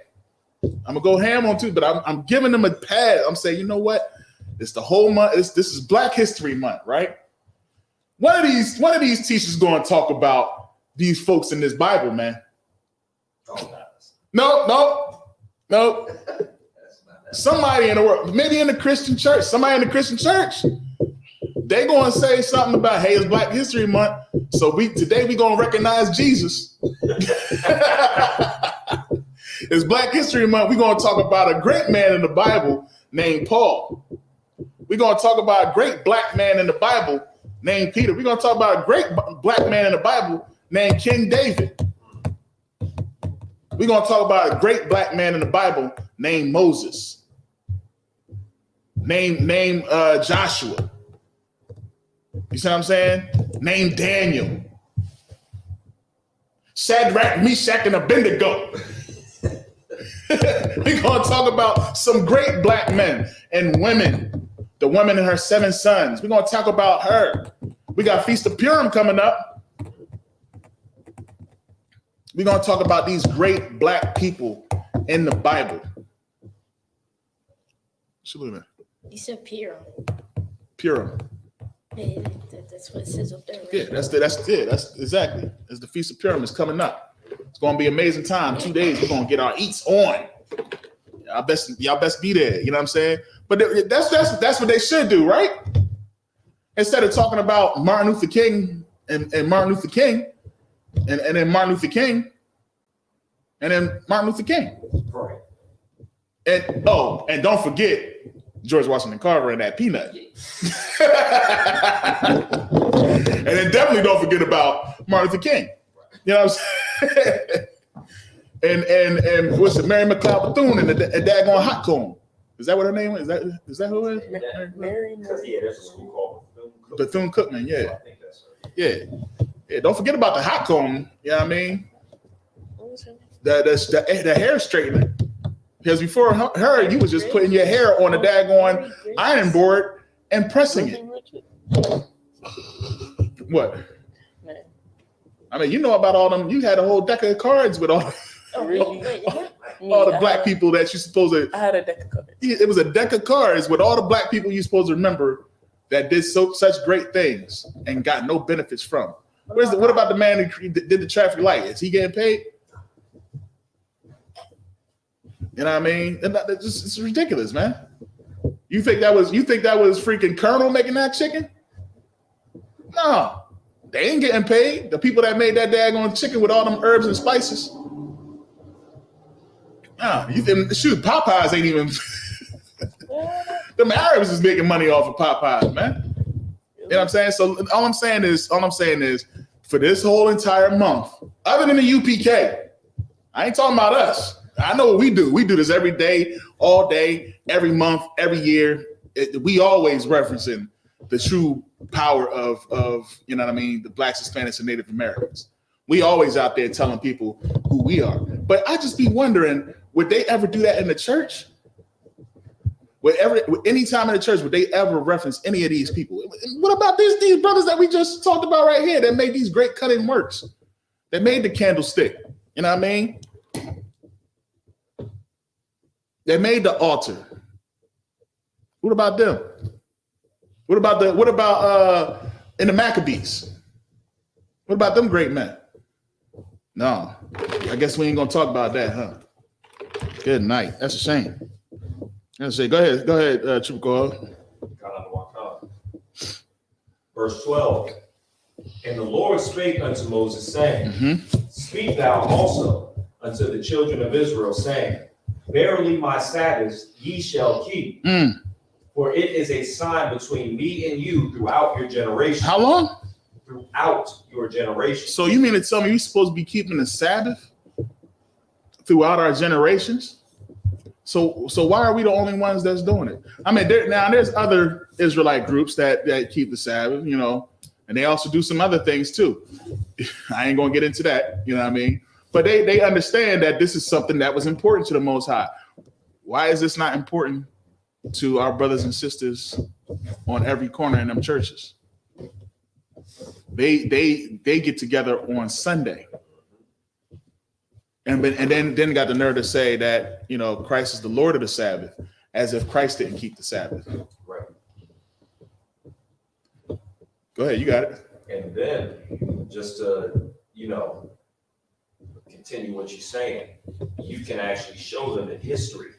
I'm gonna go ham on Tuesday, but I'm giving them a pass. I'm saying, you know what? It's the whole month. This is Black History Month, right? One of these teachers going to talk about these folks in this Bible, man. No. Somebody in the world, maybe in the Christian church, somebody in the Christian church. they gonna say something about, hey, it's Black History Month, so today we gonna recognize Jesus. It's Black History Month. We're gonna talk about a great man in the Bible named Paul. We're gonna talk about a great Black man in the Bible named Peter. We're gonna talk about a great Black man in the Bible named King David. We're gonna talk about a great Black man in the Bible named Moses. Name Joshua. You see what I'm saying? Name Daniel. Shadrach, Meshach, and Abednego. We're going to talk about some great Black men and women. The woman and her 7 sons. We're going to talk about her. We got Feast of Purim coming up. We're going to talk about these great Black people in the Bible. You said Purim. Purim. Yeah, that's what it says up there. Right? Yeah, that's exactly. It's the Feast of Purim is coming up. It's gonna be an amazing time. 2 days, we're gonna get our eats on. Y'all best be there. You know what I'm saying? But that's what they should do, right? Instead of talking about Martin Luther King and Martin Luther King and then Martin Luther King and then Martin Luther King. Right. And don't forget George Washington Carver and that peanut. And then definitely don't forget about Martin Luther King. You know what I'm saying? and what's it? Mary McLeod Bethune and the daggone hot cone. Is that what her name is? Is that who it is? Mary. Yeah, there's a school called Bethune Cookman. Yeah. I think that's right. Yeah. Don't forget about the hot cone. You know what I mean? The hair straightener. Because before her, you was just putting your hair on a daggone iron board and pressing it. What? I mean, you know about all them. You had a whole deck of cards with all the Black people that you supposed to. I had a deck of cards. It was a deck of cards with all the Black people you supposed to remember that did such great things and got no benefits from. What about the man who did the traffic light? Is he getting paid? You know what I mean? It's ridiculous, man. You think that was freaking Colonel making that chicken? No, they ain't getting paid. The people that made that daggone chicken with all them herbs and spices. No, Popeyes ain't even. Them Arabs is making money off of Popeyes, man. You know what I'm saying? So all I'm saying is, for this whole entire month, other than the UPK, I ain't talking about us. I know what we do. We do this every day, all day, every month, every year. We always referencing the true power of you know what I mean, the Blacks, Hispanics, and Native Americans. We always out there telling people who we are. But I just be wondering, would they ever do that in the church? Any time in the church, would they ever reference any of these people? What about these brothers that we just talked about right here that made these great cutting works? That made the candlestick. You know what I mean? They made the altar. What about them? What about in the Maccabees? What about them great men? No, I guess we ain't gonna talk about that, huh? Good night. That's a shame. That's a shame. Go ahead, Chukwuka. Verse 12. And the Lord spake unto Moses, saying, Speak thou also unto the children of Israel, saying, Verily my Sabbaths ye shall keep, for it is a sign between me and you throughout your generations. How long? Throughout your generations. So you mean to tell me you're supposed to be keeping the Sabbath throughout our generations? So why are we the only ones that's doing it? I mean, there's other Israelite groups that keep the Sabbath, you know, and they also do some other things too. I ain't gonna get into that, you know what I mean? But they understand that this is something that was important to the Most High. Why is this not important to our brothers and sisters on every corner in them churches? They get together on Sunday, and then got the nerve to say that, you know, Christ is the Lord of the Sabbath, as if Christ didn't keep the Sabbath. Right. Go ahead, you got it. And then just to, you know, continue what you're saying, you can actually show them in history,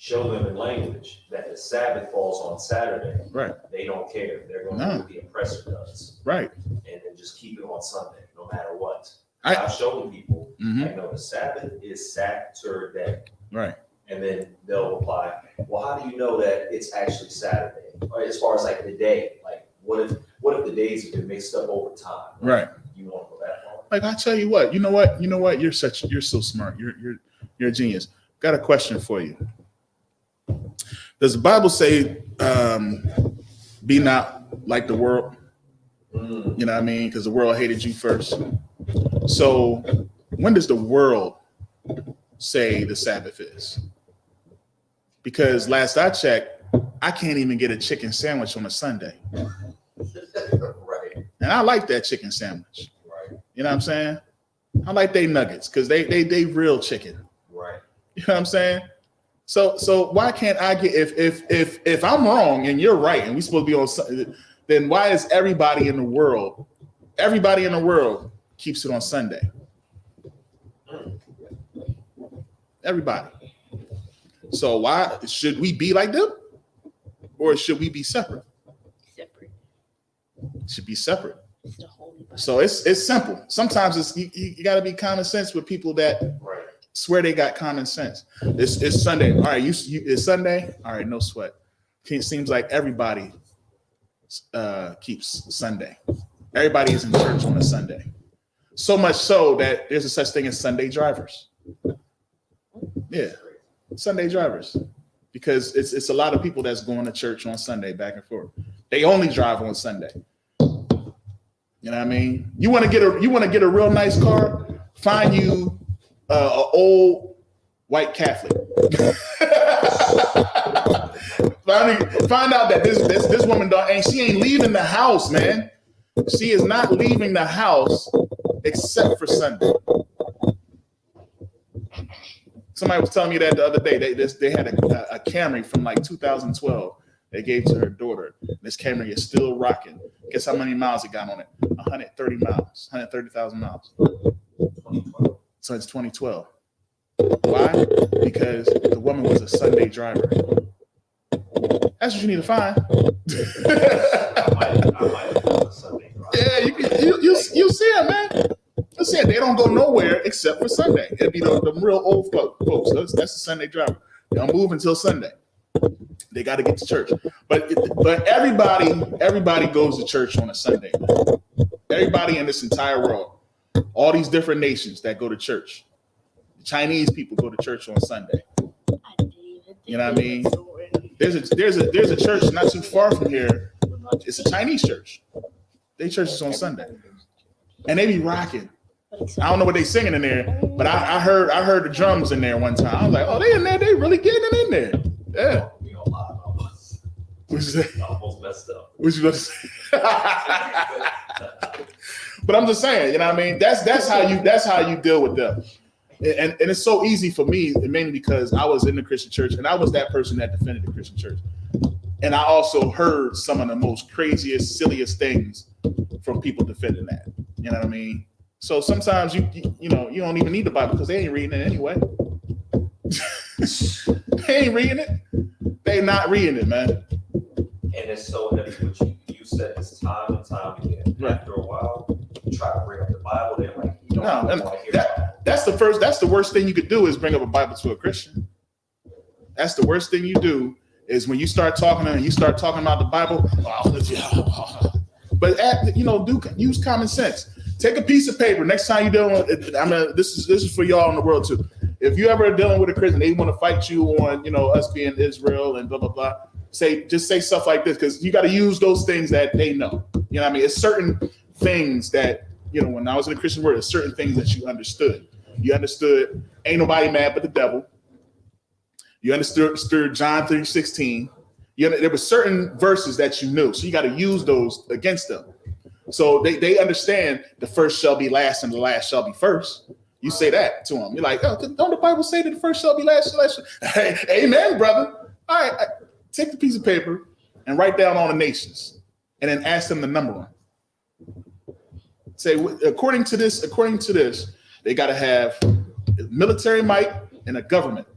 show them in language that the Sabbath falls on Saturday, Right. they don't care. They're going to do what the oppressor does. Right. And then just keep it on Sunday, no matter what. I- I've shown people, Mhm. like, no, the Sabbath is Saturday. Right. And then they'll reply, well, how do you know that it's actually Saturday? Or as far as like the day, like what if the days have been mixed up over time? Like, Right. You want to go that far? Like I tell you what, you're so smart. You're a genius. Got a question for you. Does the Bible say, be not like the world? You know what I mean? Because the world hated you first. So when does the world say the Sabbath is? Because last I checked, I can't even get a chicken sandwich on a Sunday. Right. And I like that chicken sandwich. Right. You know what I'm saying? I like they nuggets because they real chicken. Right. You know what I'm saying? So why can't I get if I'm wrong and you're right and we supposed to be on Sunday, then why is everybody in the world keeps it on Sunday? Everybody. So why should we be like them? Or should we be separate? Separate. Should be separate. It's the Holy Bible. So it's simple. Sometimes you got to be common sense with people that swear they got common sense. It's Sunday. All right, it's Sunday. All right, no sweat. It seems like everybody keeps Sunday. Everybody is in church on a Sunday. So much so that there's a such thing as Sunday drivers. Yeah, Sunday drivers. Because it's a lot of people that's going to church on Sunday back and forth. They only drive on Sunday. You know what I mean? You want to get a real nice car? Find you an old white Catholic. Find out that this woman she ain't leaving the house, man. She is not leaving the house except for Sunday. Somebody was telling me that the other day. They had a Camry from like 2012. They gave to her daughter. This Camry is still rocking. Guess how many miles it got on it? 130 miles, 130,000 miles. So it's 2012. Why? Because the woman was a Sunday driver. That's what you need to find. Yeah, you see it, man. You see it. They don't go nowhere except for Sunday. It'd be the real old folks. That's the Sunday driver. They don't move until Sunday. They got to get to church. But everybody goes to church on a Sunday. Everybody in this entire world, all these different nations that go to church. The Chinese people go to church on Sunday. You know what I mean? There's a church not too far from here. It's a Chinese church. They church is on Sunday, and they be rocking. I don't know what they singing in there, but I heard the drums in there one time. I was like, oh, they in there. They really getting it in there. Yeah. What you say? Almost messed up. What you gonna say? But I'm just saying, you know what I mean? That's how you deal with them. And it's so easy for me, mainly because I was in the Christian church and I was that person that defended the Christian church. And I also heard some of the most craziest, silliest things from people defending that. You know what I mean? So sometimes you don't even need the Bible because they ain't reading it anyway. They ain't reading it. They not reading it, man. And it's so heavy what you said this time and time again. Right. After a while, you try to bring up the Bible, they're like, that's the worst thing you could do is bring up a Bible to a Christian. That's the worst thing you do is when you start talking and you start talking about the Bible. But use common sense. Take a piece of paper. Next time you're dealing with, this is for y'all in the world too. If you ever are dealing with a Christian, they want to fight you on, us being Israel and blah blah blah. Just say stuff like this because you got to use those things that they know. You know what I mean? It's certain things that when I was in the Christian world, there's certain things that you understood. You understood ain't nobody mad but the devil. You understood John 3:16. There were certain verses that you knew, so you got to use those against them. So they understand the first shall be last and the last shall be first. You say that to them. You're like, oh, don't the Bible say that the first shall be last? Hey, amen, brother. All right, take the piece of paper and write down all the nations, and then ask them to number them. Say, according to this, they got to have military might and a government.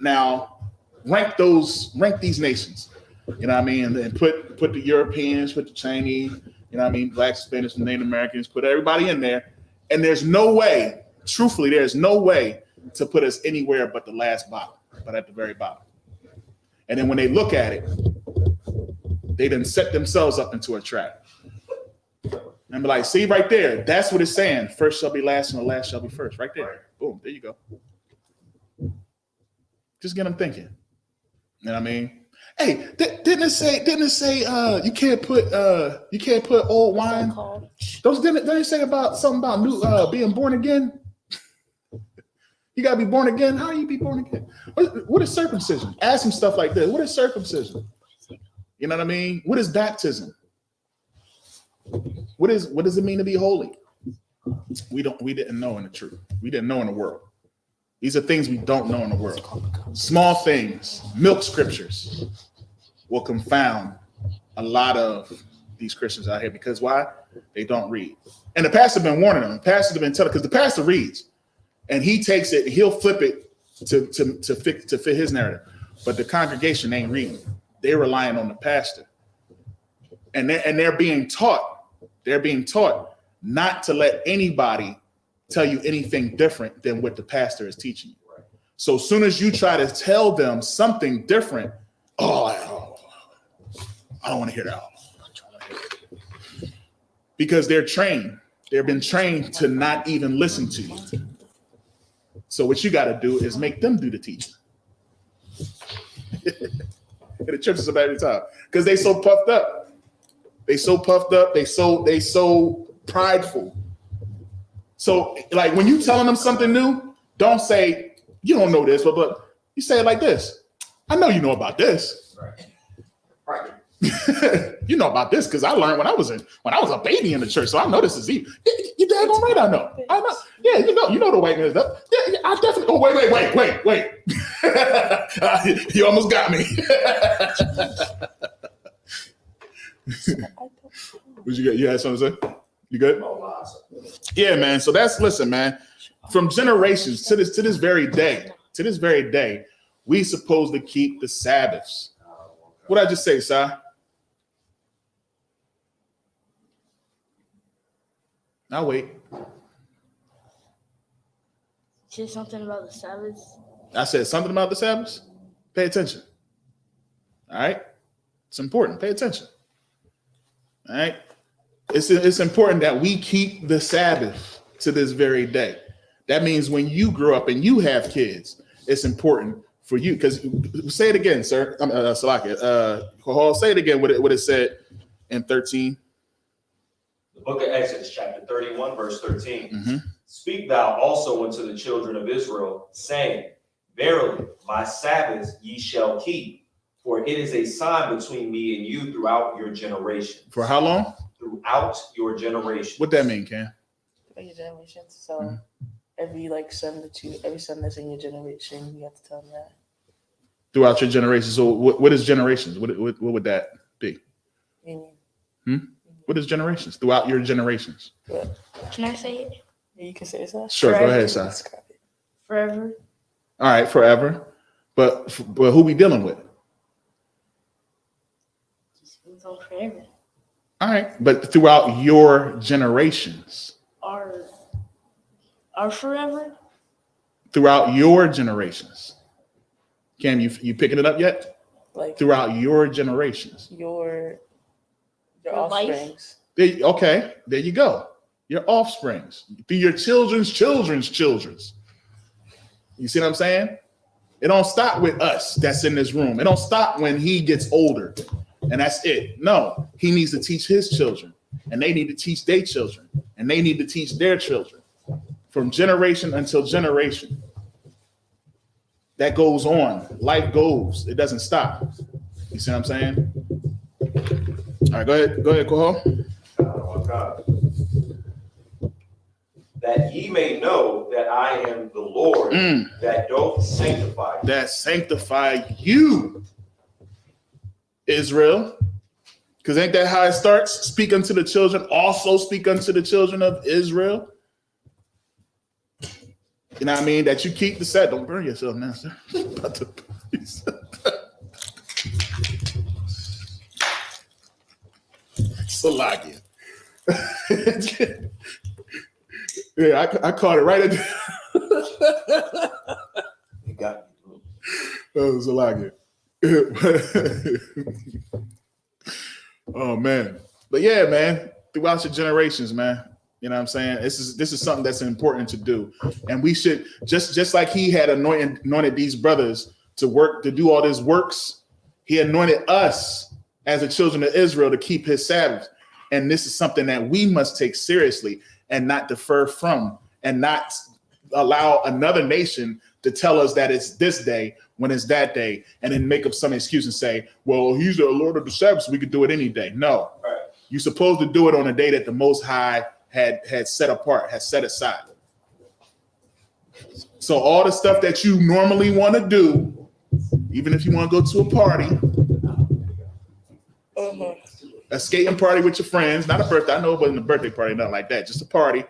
Now, rank these nations. You know what I mean? And put the Europeans, put the Chinese, you know what I mean? Blacks, Spanish, and Native Americans, put everybody in there. And there's no way, truthfully, there's no way to put us anywhere but the last bottom, but at the very bottom. And then when they look at it, they done set themselves up into a trap. And be like, see right there, that's what it's saying. First shall be last and the last shall be first. Right there. Boom, there you go. Just get them thinking. You know what I mean? Hey, didn't it say you can't put old wine? Didn't it say about something about new being born again? You gotta be born again. How do you be born again? What is circumcision? Ask him stuff like this. What is circumcision? You know what I mean? What is baptism? What does it mean to be holy? We didn't know in the truth. We didn't know in the world. These are things we don't know in the world. Small things, milk scriptures will confound a lot of these Christians out here because why? They don't read. And the pastor been warning them. The pastor's been telling, because the pastor reads and he takes it, he'll flip it to fit his narrative. But the congregation ain't reading. They're relying on the pastor. And they're being taught not to let anybody tell you anything different than what the pastor is teaching you. Right. So as soon as you try to tell them something different, I don't want to hear that. Because they're trained. They've been trained to not even listen to you. So what you got to do is make them do the teaching. The church is about every time because they so puffed up. They so prideful. So, like, when you telling them something new, don't say, you don't know this, but you say it like this. I know you know about this. Right. You know about this because I learned when I was a baby in the church. So I know this is evil. You daggone right, I know. Yeah, you know the white man stuff. Yeah, I definitely. Oh, wait. You almost got me. What you got? You had something to say? You good? Yeah, man. So listen, man. From generations to this very day, we supposed to keep the Sabbaths. What did I just say, Si? I'll wait. Say something about the Sabbaths. I said something about the Sabbaths. Pay attention. All right? It's important. Pay attention. All right? It's important that we keep the Sabbath to this very day. That means when you grow up and you have kids, it's important for you. Because say it again, sir. Salakia. Say it again what it said in 13. The book of Exodus, chapter 31, verse 13. Mm-hmm. Speak thou also unto the children of Israel, saying, verily, my Sabbaths ye shall keep, for it is a sign between me and you throughout your generations. For how long? Throughout your generations. What that mean, Ken? Your generations. So every son that's in your generation, you have to tell them that. Throughout your generations. So what is generations? What would that be? What is generations? Throughout your generations. Can I say it? Yeah, you can say it. Sure, go ahead, Si. Forever. All right, forever. But who we dealing with? It's on forever. All right, but throughout your generations. Are forever? Throughout your generations. Cam, you picking it up yet? Like throughout your generations. Your offsprings. Okay, there you go. Your offsprings. Through your children's children's children's. You see what I'm saying? It don't stop with us that's in this room. It don't stop when he gets older. And that's it. No, he needs to teach his children. And they need to teach their children. And they need to teach their children. From generation until generation. That goes on. Life goes. It doesn't stop. You see what I'm saying? All right, go ahead, Kohol. That ye may know that I am the Lord that doth sanctify you. That sanctify you, Israel. Because ain't that how it starts? Speak unto the children, also speak unto the children of Israel. You know what I mean? That you keep the set. Don't burn yourself now, sir. Salakia. Yeah, I caught it right at the You got me. that was Salakia. Oh man. But yeah, man, throughout your generations, man. You know what I'm saying? This is something that's important to do. And we should just like he had anointed these brothers to do all these works, he anointed us as the children of Israel to keep his Sabbath. And this is something that we must take seriously and not defer from, and not allow another nation to tell us that it's this day when it's that day, and then make up some excuse and say, well, he's the Lord of the Sabbath, so we could do it any day. No, you're supposed to do it on a day that the Most High had set apart, had set aside. So all the stuff that you normally want to do, even if you want to go to a party, a skating party with your friends, not a birthday, I know it wasn't a birthday party, nothing like that, just a party.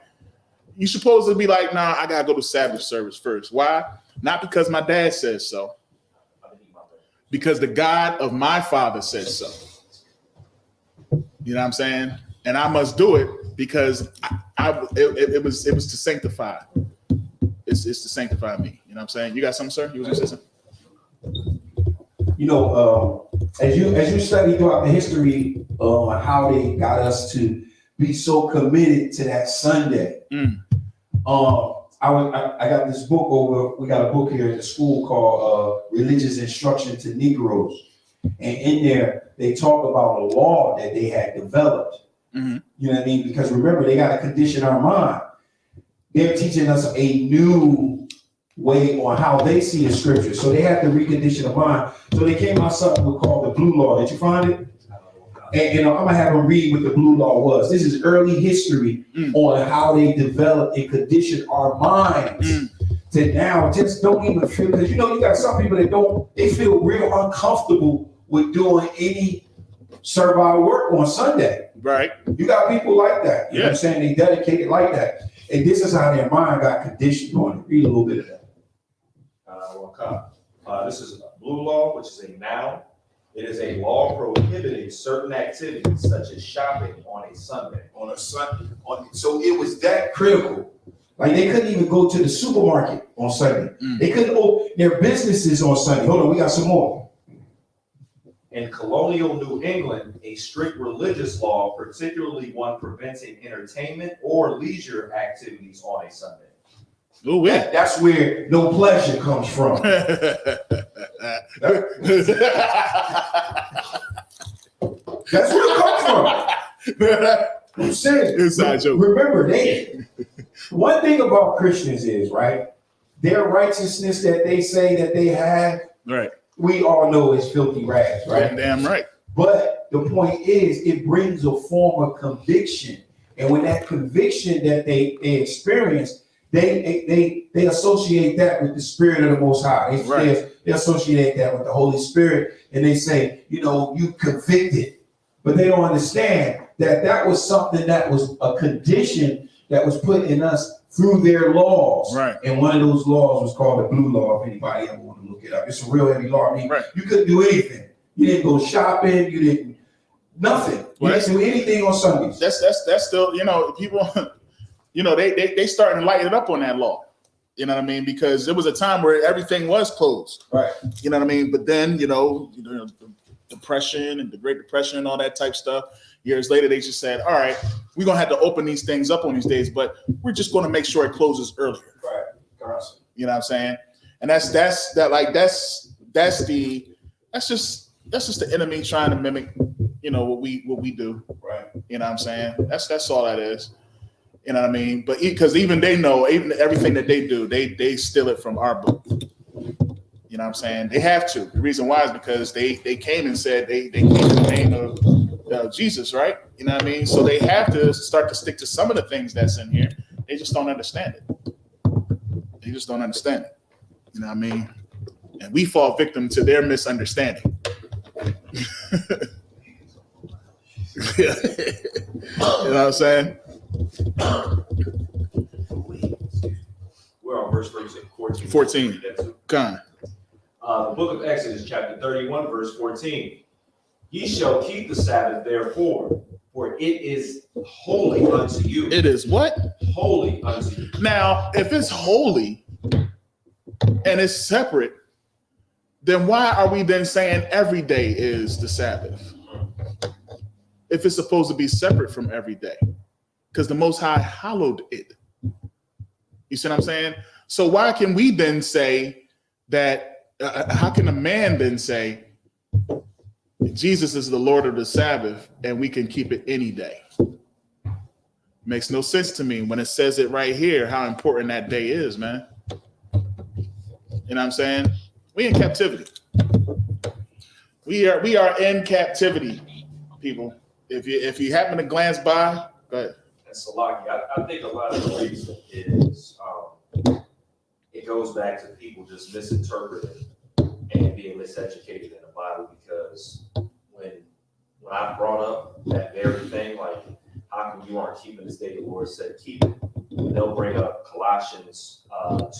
You're supposed to be like, nah, I gotta go to Sabbath service first. Why? Not because my dad says so, because the God of my father says so. You know what I'm saying? And I must do it because it was to sanctify. It's to sanctify me. You know what I'm saying? You got something, sir? You was gonna say something? You know, as you study throughout the history on how they got us to be so committed to that Sunday. I got this book over. We got a book here at the school called Religious Instruction to Negroes, and in there they talk about a law that they had developed. You know what I mean? Because remember, they got to condition our mind. They're teaching us a new way on how they see the scripture, so they have to recondition the mind. So they came out something we call the Blue Law. Did you find it? And I'm gonna have them read what the Blue Law was. This is early history on how they developed and conditioned our minds to now just don't even feel, because you know you got some people that they feel real uncomfortable with doing any servile work on Sunday. Right. You got people like that. You know what I'm saying? They dedicated like that. And this is how their mind got conditioned on it. Read a little bit of that. This is a Blue Law, which is a noun. It is a law prohibiting certain activities such as shopping on a Sunday. On a Sunday. So it was that critical. Like they couldn't even go to the supermarket on Sunday. They couldn't open their businesses on Sunday. Hold on, we got some more. In colonial New England, a strict religious law, particularly one preventing entertainment or leisure activities on a Sunday. That's where no pleasure comes from. That's where it comes from. I'm saying, inside joke. Remember, one thing about Christians is, right, their righteousness that they say that they have, right, we all know is filthy rags, right? Damn right. But the point is, it brings a form of conviction, and when that conviction that they experience, they associate that with the Spirit of the Most High. They associate that with the Holy Spirit, and they say, you know, you convicted. But they don't understand that that was something that was a condition that was put in us through their laws. Right. And one of those laws was called the Blue Law, if anybody ever want to look it up. It's a real heavy law. I mean, you couldn't do anything. You didn't go shopping. You didn't, nothing. You didn't do anything on Sundays. That's still, you know, people... You know, they starting to lighten it up on that law. You know what I mean? Because there was a time where everything was closed. Right. You know what I mean? But then, you know, the Depression and the Great Depression and all that type stuff. Years later, they just said, all right, we're going to have to open these things up on these days, but we're just going to make sure it closes earlier. Right. Awesome. You know what I'm saying? And that's just the enemy trying to mimic, you know, what we do. Right. You know what I'm saying? That's all that is. You know what I mean? But because even they know, even everything that they do, they steal it from our book. You know what I'm saying? They have to. The reason why is because they came and said they came in the name of Jesus, right? You know what I mean? So they have to start to stick to some of the things that's in here. They just don't understand it. They just don't understand it. You know what I mean? And we fall victim to their misunderstanding. You know what I'm saying? We're on verse verse 14. 14. Con. The book of Exodus, chapter 31, verse 14. Ye shall keep the Sabbath, therefore, for it is holy unto you. It is what? Holy unto you. Now, if it's holy and it's separate, then why are we then saying every day is the Sabbath? If it's supposed to be separate from every day, because the Most High hallowed it. You see what I'm saying? So why can we then say that, how can a man then say Jesus is the Lord of the Sabbath and we can keep it any day? Makes no sense to me when it says it right here, how important that day is, man. You know what I'm saying? We in captivity. We are in captivity, people. If you happen to glance by, go ahead. And Salaki, I think a lot of the reason is it goes back to people just misinterpreting and being miseducated in the Bible, because when I brought up that very thing, like, how come you aren't keeping this day the Lord said keep it? They'll bring up Colossians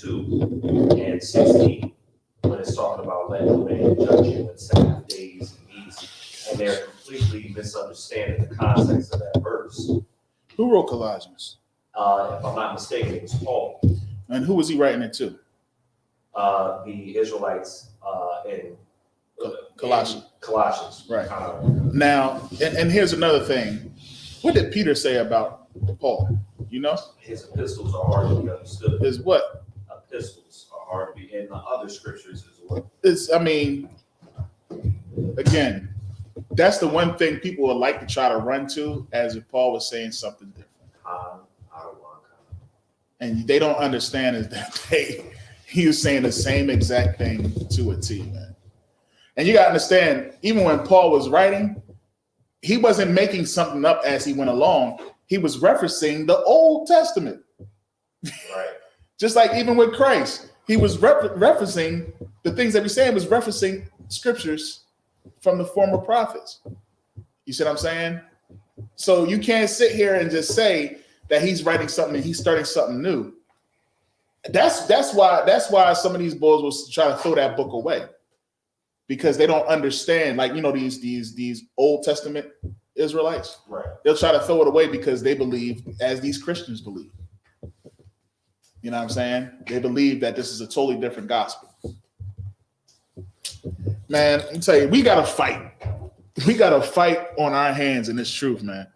2 and 16 when it's talking about letting no man judge you in Sabbath days and meats, and they're completely misunderstanding the context of that verse. Who wrote Colossians? If I'm not mistaken, it was Paul. And who was he writing it to? The Israelites in Colossians. Colossians. Right. Now, and here's another thing. What did Peter say about Paul? You know? His epistles are hard to be understood. His what? Epistles are hard to be, in the other scriptures as well. Again, that's the one thing people would like to try to run to, as if Paul was saying something different. And they don't understand is that he was saying the same exact thing to a T, man. And you got to understand, even when Paul was writing, he wasn't making something up as he went along. He was referencing the Old Testament. Right. Just like even with Christ, he was referencing the things that we say, was referencing scriptures from the former prophets. You see what I'm saying? So you can't sit here and just say that he's writing something and he's starting something new. That's why some of these boys will try to throw that book away, because they don't understand. Like, you know, these Old Testament Israelites, right? They'll try to throw it away because they believe as these Christians believe. You know what I'm saying? They believe that this is a totally different gospel. Man, let me tell you, we gotta fight. We gotta fight on our hands in this truth, man.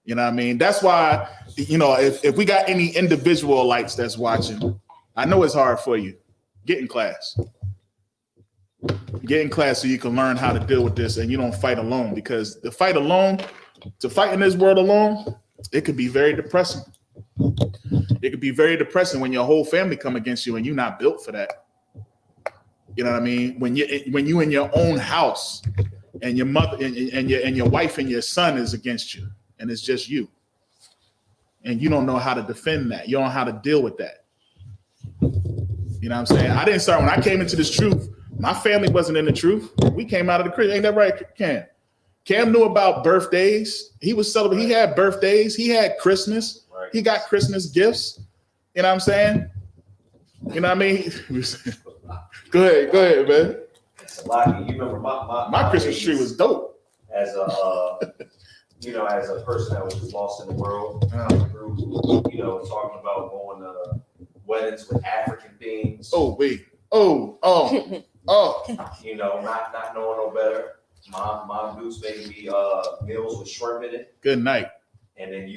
You know what I mean? That's why, you know, if we got any individual lights that's watching, I know it's hard for you. Get in class. Get in class so you can learn how to deal with this and you don't fight alone, because to fight in this world alone, it could be very depressing. It could be very depressing when your whole family come against you and you're not built for that. You know what I mean? When you in your own house and your mother and your wife and your son is against you, and it's just you, and you don't know how to defend that. You don't know how to deal with that. You know what I'm saying? I didn't start when I came into this truth. My family wasn't in the truth. We came out of the crib. Ain't that right, Cam? Cam knew about birthdays. He was celebrating. He had birthdays. He had Christmas. Right. He got Christmas gifts. You know what I'm saying? You know what I mean? Go ahead, man. Salaki, you remember my Christmas tree was dope. As a as a person that was just lost in the world, through, talking about going to weddings with African themes. Oh wait. Not knowing no better. Mom Goose making me meals with shrimp in it. Good night. And then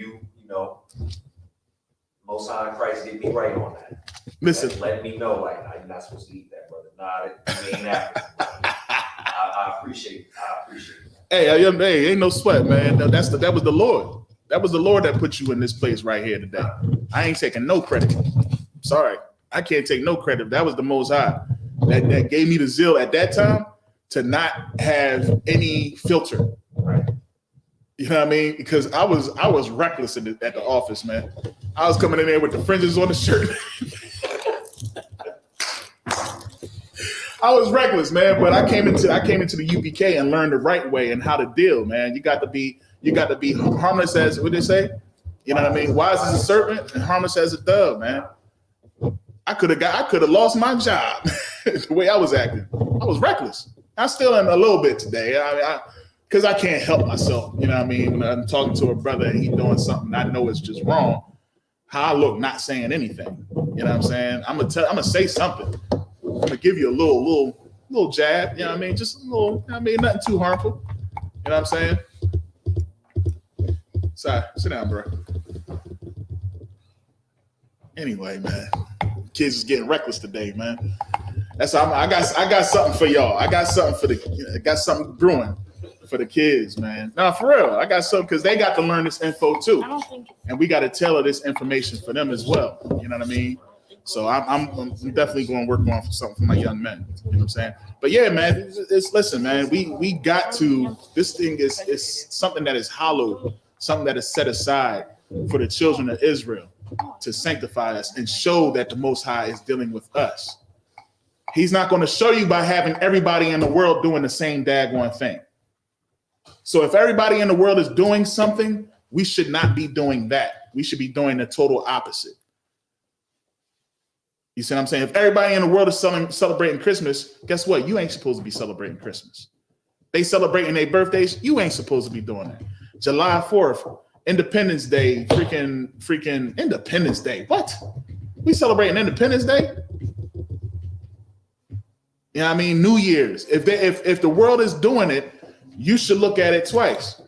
Most High in Christ get me right on that. Listen, let me know, like, you're not supposed to eat that, brother. Nah, it ain't African. I appreciate it. Hey, ain't no sweat, man. That was the Lord. That was the Lord that put you in this place right here today. I ain't taking no credit. Sorry, I can't take no credit. That was the Most High that gave me the zeal at that time to not have any filter. Right. You know what I mean? Because I was reckless at the office, man. I was coming in there with the fringes on the shirt. I was reckless, man. But I came into the UPK and learned the right way and how to deal, man. You got to be harmless as, what they say? You know what I mean? Wise as a serpent and harmless as a dove, man. I could have lost my job the way I was acting. I was reckless. I'm still in a little bit today. Because I can't help myself. You know what I mean? When I'm talking to a brother and he's doing something I know is just wrong, how I look not saying anything. You know what I'm saying? I'm gonna say something. I'm gonna give you a little jab. You know what I mean? Just a little. You know what I mean, nothing too harmful. You know what I'm saying? Sorry, sit down, bro. Anyway, man, kids is getting reckless today, man. That's how I got something for y'all. I got something brewing for the kids, man. No, for real. I got something because they got to learn this info too. And we got to tailor this information for them as well. You know what I mean? So I'm definitely going to work on something for my young men. You know what I'm saying? But yeah, man, listen, man, we got to, this thing is something that is hallowed, something that is set aside for the children of Israel to sanctify us and show that the Most High is dealing with us. He's not going to show you by having everybody in the world doing the same daggone thing. So if everybody in the world is doing something, we should not be doing that. We should be doing the total opposite. You see what I'm saying? If everybody in the world is celebrating Christmas, guess what? You ain't supposed to be celebrating Christmas. They celebrating their birthdays. You ain't supposed to be doing that. July 4th, Independence Day, freaking Independence Day. What? We celebrating Independence Day? You know what I mean? New Year's. If the world is doing it, you should look at it twice.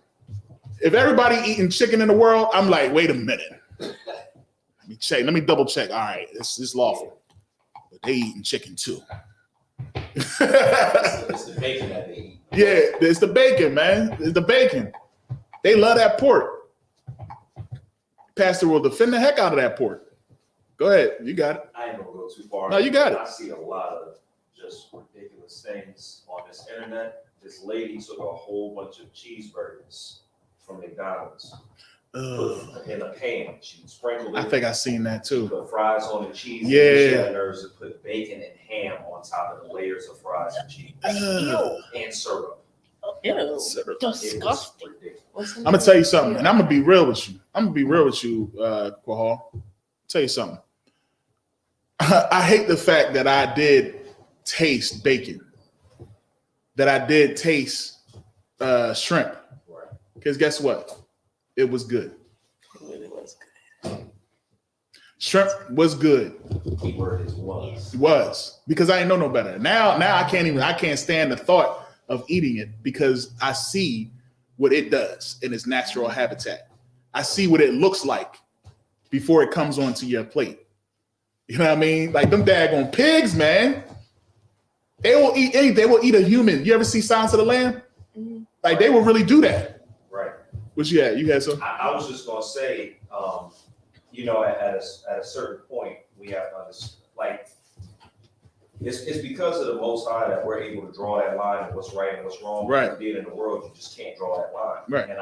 If everybody eating chicken in the world, I'm like, wait a minute. Let me check. Let me double check. All right, this is lawful. But they eating chicken too. It's the bacon that they eat. Yeah, it's the bacon, man. It's the bacon. They love that pork. Pastor will defend the heck out of that pork. Go ahead. You got it. I ain't gonna go too far. No, you got it. I see a lot of just ridiculous things on this internet. This lady took a whole bunch of cheeseburgers from McDonald's, put in a pan. She sprinkled it. I think I seen that too. Put fries on the cheese. Yeah. And she had nerves to put bacon and ham on top of the layers of fries and cheese. And syrup. Ew. Syrup. Disgusting. I'm gonna tell you something, and I'm gonna be real with you. Quahal. Tell you something. I hate the fact that I did taste bacon. That I did taste shrimp. Because guess what? It was good. It really was good. Shrimp was good. Keyword is was. It was. Because I didn't know no better. Now I can't stand the thought of eating it because I see what it does in its natural habitat. I see what it looks like before it comes onto your plate. You know what I mean? Like them daggone pigs, man. They will eat anything. They will eat a human. You ever see Silence of the Lamb? Mm-hmm. Like they will really do that. Right. What you had? You had some? I was just gonna say, at a certain point, we have to understand, like, it's because of the Most High that we're able to draw that line of what's right and what's wrong. Right. If you did in the world, you just can't draw that line. Right. And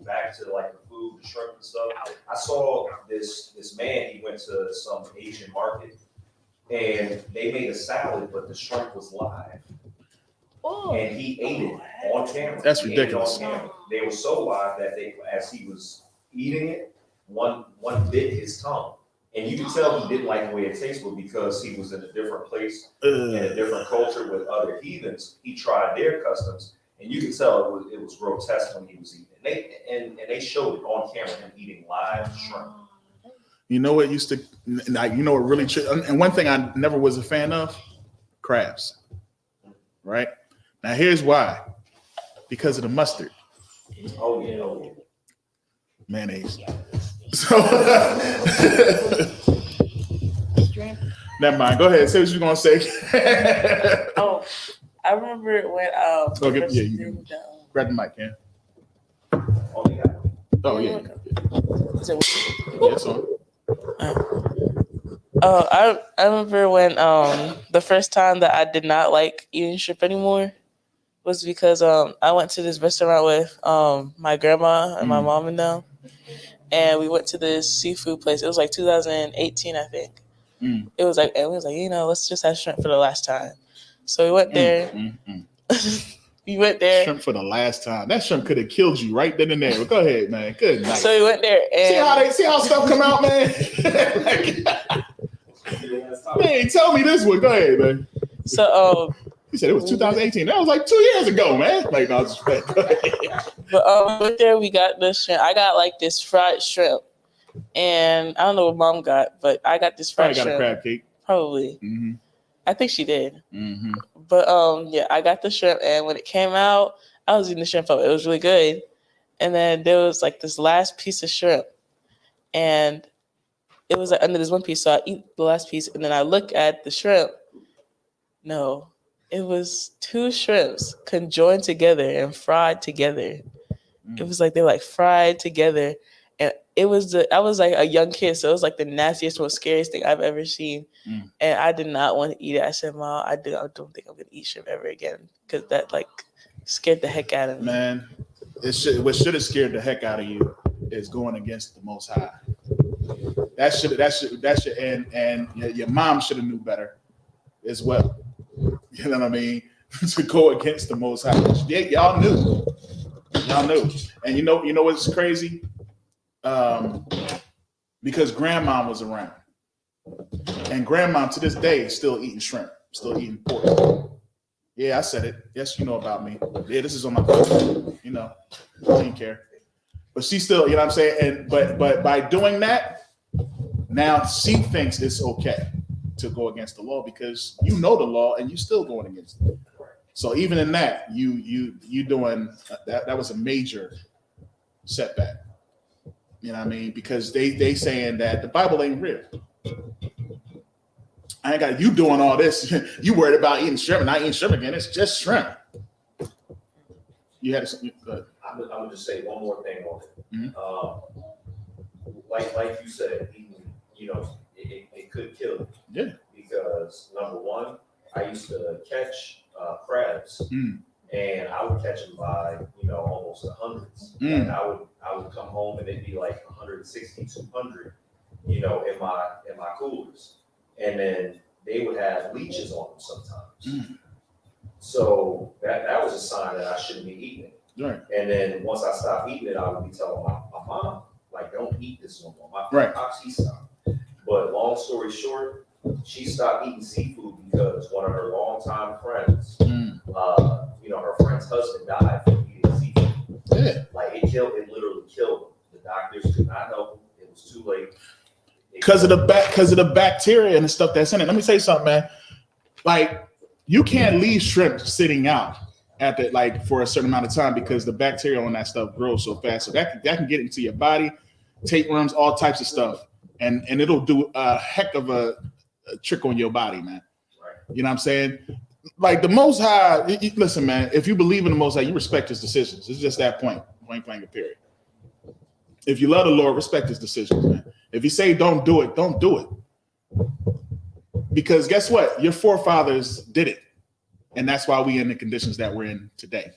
back to like the food, the shrimp and stuff. I saw this man. He went to some Asian market, and they made a salad, but the shrimp was live. Oh. And he ate it on camera. That's He ate it on ridiculous. camera. They were so live that as he was eating it, one bit his tongue. And you could tell he didn't like the way it tasted because he was in a different place, in a different culture with other heathens. He tried their customs, and you could tell it was grotesque when he was eating. And they showed it on camera, him eating live shrimp. You know what used to, like, you know what really, and one thing I never was a fan of, crabs. Right? Now here's why. Because of the mustard. Oh yeah. Mayonnaise. So never mind. Go ahead. Say what you're gonna say. Oh, I remember when grab the mic, Ken. Oh yeah. Oh yeah. Yes, on. Oh, I remember when the first time that I did not like eating shrimp anymore was because I went to this restaurant with my grandma and my mom and them, and we went to this seafood place. It was like 2018, I think. It was like, and we was like, let's just have shrimp for the last time. So we went there. We went there. Shrimp for the last time. That shrimp could have killed you right then and there. But go ahead, man. Good night. So we went there and see how stuff come out, man. mean, tell me this one. Go ahead, man. So he said it was 2018. That was like 2 years ago, man. Like, no, just go ahead. But with there we got this shrimp. I got like this fried shrimp, and I don't know what mom got, but I got this fried Probably shrimp. got a crab cake. Probably. Mm-hmm. I think she did. Mm-hmm. But yeah, I got the shrimp, and when it came out, I was eating the shrimp up. It was really good. And then there was like this last piece of shrimp, and it was like under this one piece. So I eat the last piece, and then I look at the shrimp. No, it was two shrimps conjoined together and fried together. It was like they were like fried together, and I was like a young kid, so it was like the nastiest, most scariest thing I've ever seen. And I did not want to eat it. I said, "Mom, I don't think I'm gonna eat shrimp ever again," because that like scared the heck out of me. Man, what should have scared the heck out of you is going against the Most High. That should, and your mom should have knew better as well. You know what I mean? To go against the Most High. Y'all knew. And you know what's crazy? Because grandma was around. And grandma to this day is still eating shrimp, still eating pork. Yeah, I said it. Yes, you know about me. Yeah, this is on my phone. You know, I didn't care. But she still, you know what I'm saying? And but by doing that, now she thinks it's okay to go against the law because you know the law and you still going against it. So even in that, you doing that was a major setback. You know what I mean? Because they saying that the Bible ain't real. I ain't got you doing all this. You worried about eating shrimp and not eating shrimp again. It's just shrimp. You had something. I'm gonna just say one more thing on it. Mm-hmm. Like you said, eating, it could kill you. Yeah. Because number one, I used to catch crabs, and I would catch them by almost the hundreds. And I would come home and it'd be like 160, 200, in my coolers, and then they would have leeches on them sometimes. So that was a sign that I shouldn't be eating it. Right. And then once I stopped eating it, I would be telling my mom, like, don't eat this no more. My pops, he stopped. But long story short, she stopped eating seafood because one of her longtime friends, her friend's husband died from eating seafood. Yeah. Like it literally killed him. The doctors could not help him. It was too late. Because of the bacteria and the stuff that's in it. Let me tell you something, man. Like you can't leave shrimp sitting out for a certain amount of time because the bacteria on that stuff grows so fast. So that can get into your body, tapeworms, all types of stuff, and it'll do a heck of a trick on your body, man. Right. You know what I'm saying? Like the Most High, listen, man, if you believe in the Most High, you respect his decisions. It's just that point blank, period. If you love the Lord, respect his decisions, man. If you say don't do it, don't do it. Because guess what? Your forefathers did it. And that's why we're in the conditions that we're in today.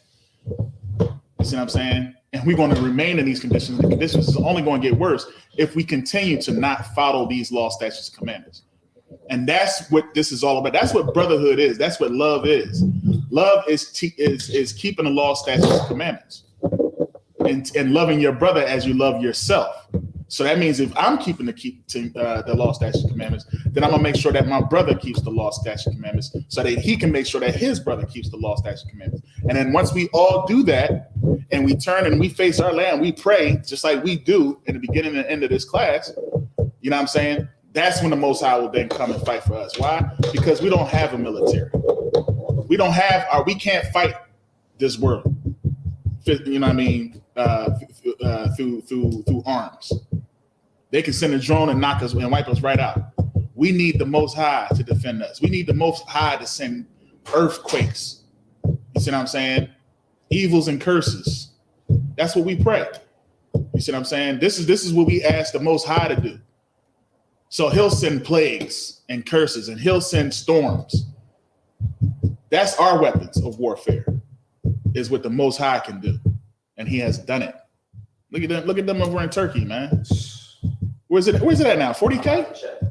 You see what I'm saying? And we're going to remain in these conditions. The conditions is only going to get worse if we continue to not follow these law, statutes, and commandments. And that's what this is all about. That's what brotherhood is. That's what love is. Love is keeping the law, statutes, and commandments, and loving your brother as you love yourself. So that means if I'm keeping the law, statutes, and commandments, then I'm gonna make sure that my brother keeps the law, statutes, and commandments, so that he can make sure that his brother keeps the law, statutes, and commandments. And then once we all do that, and we turn and we face our land, we pray just like we do in the beginning and end of this class. You know what I'm saying? That's when the Most High will then come and fight for us. Why? Because we don't have a military. We can't fight this world. You know what I mean? Through arms. They can send a drone and knock us and wipe us right out. We need the Most High to defend us. We need the Most High to send earthquakes. You see what I'm saying? Evils and curses. That's what we pray. You see what I'm saying? This is what we ask the Most High to do. So he'll send plagues and curses, and he'll send storms. That's our weapons of warfare, is what the Most High can do. And he has done it. Look at them over in Turkey, man. Where's it at now? 40K?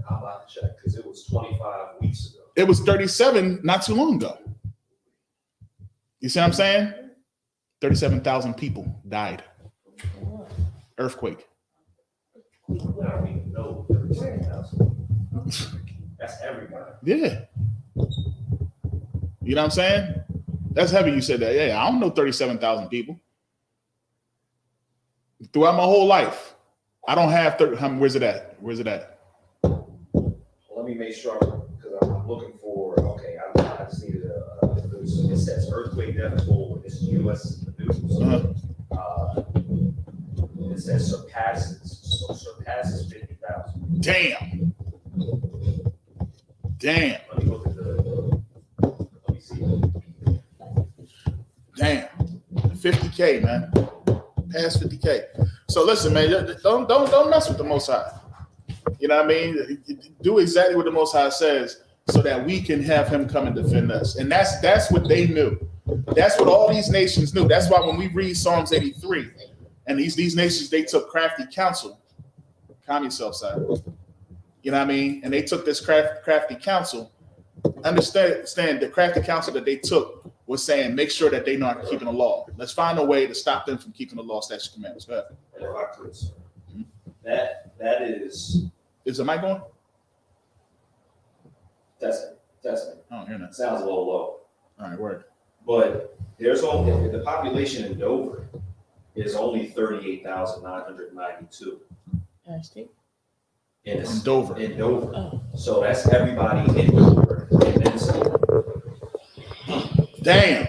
I'm about to check because it was 25 weeks ago. It was 37 not too long ago. You see what I'm saying? 37,000 people died. Earthquake. I don't even know 37,000. That's everybody. Yeah. You know what I'm saying? That's heavy you said that. Yeah, I don't know 37,000 people. Throughout my whole life, I don't have 30. Where's it at? Where's it at? Let me make sure, because I'm looking for, okay, I just needed a news. So it says earthquake death toll. This is U.S. news. It says surpasses 50,000. Damn. Let me look at let me see. Damn. 50K, man. Past 50K. So listen, man, don't mess with the Most High. You know what I mean? Do exactly what the Most High says so that we can have him come and defend us. And that's what they knew. That's what all these nations knew. That's why when we read Psalms 83, and these nations, they took crafty counsel. Calm yourself, side. You know what I mean? And they took this crafty counsel. Understand the crafty counsel that they took was saying, make sure that they're not keeping the law. Let's find a way to stop them from keeping the law, statutes, commandments. Go ahead. And if I could, sir, that is. Is the mic going? Testing. Oh, you're not. Sounds a little low. All right, word. But there's only the population in Dover is only 38,992. In Dover. In Dover. Oh. So that's everybody in Dover. And then some. Damn.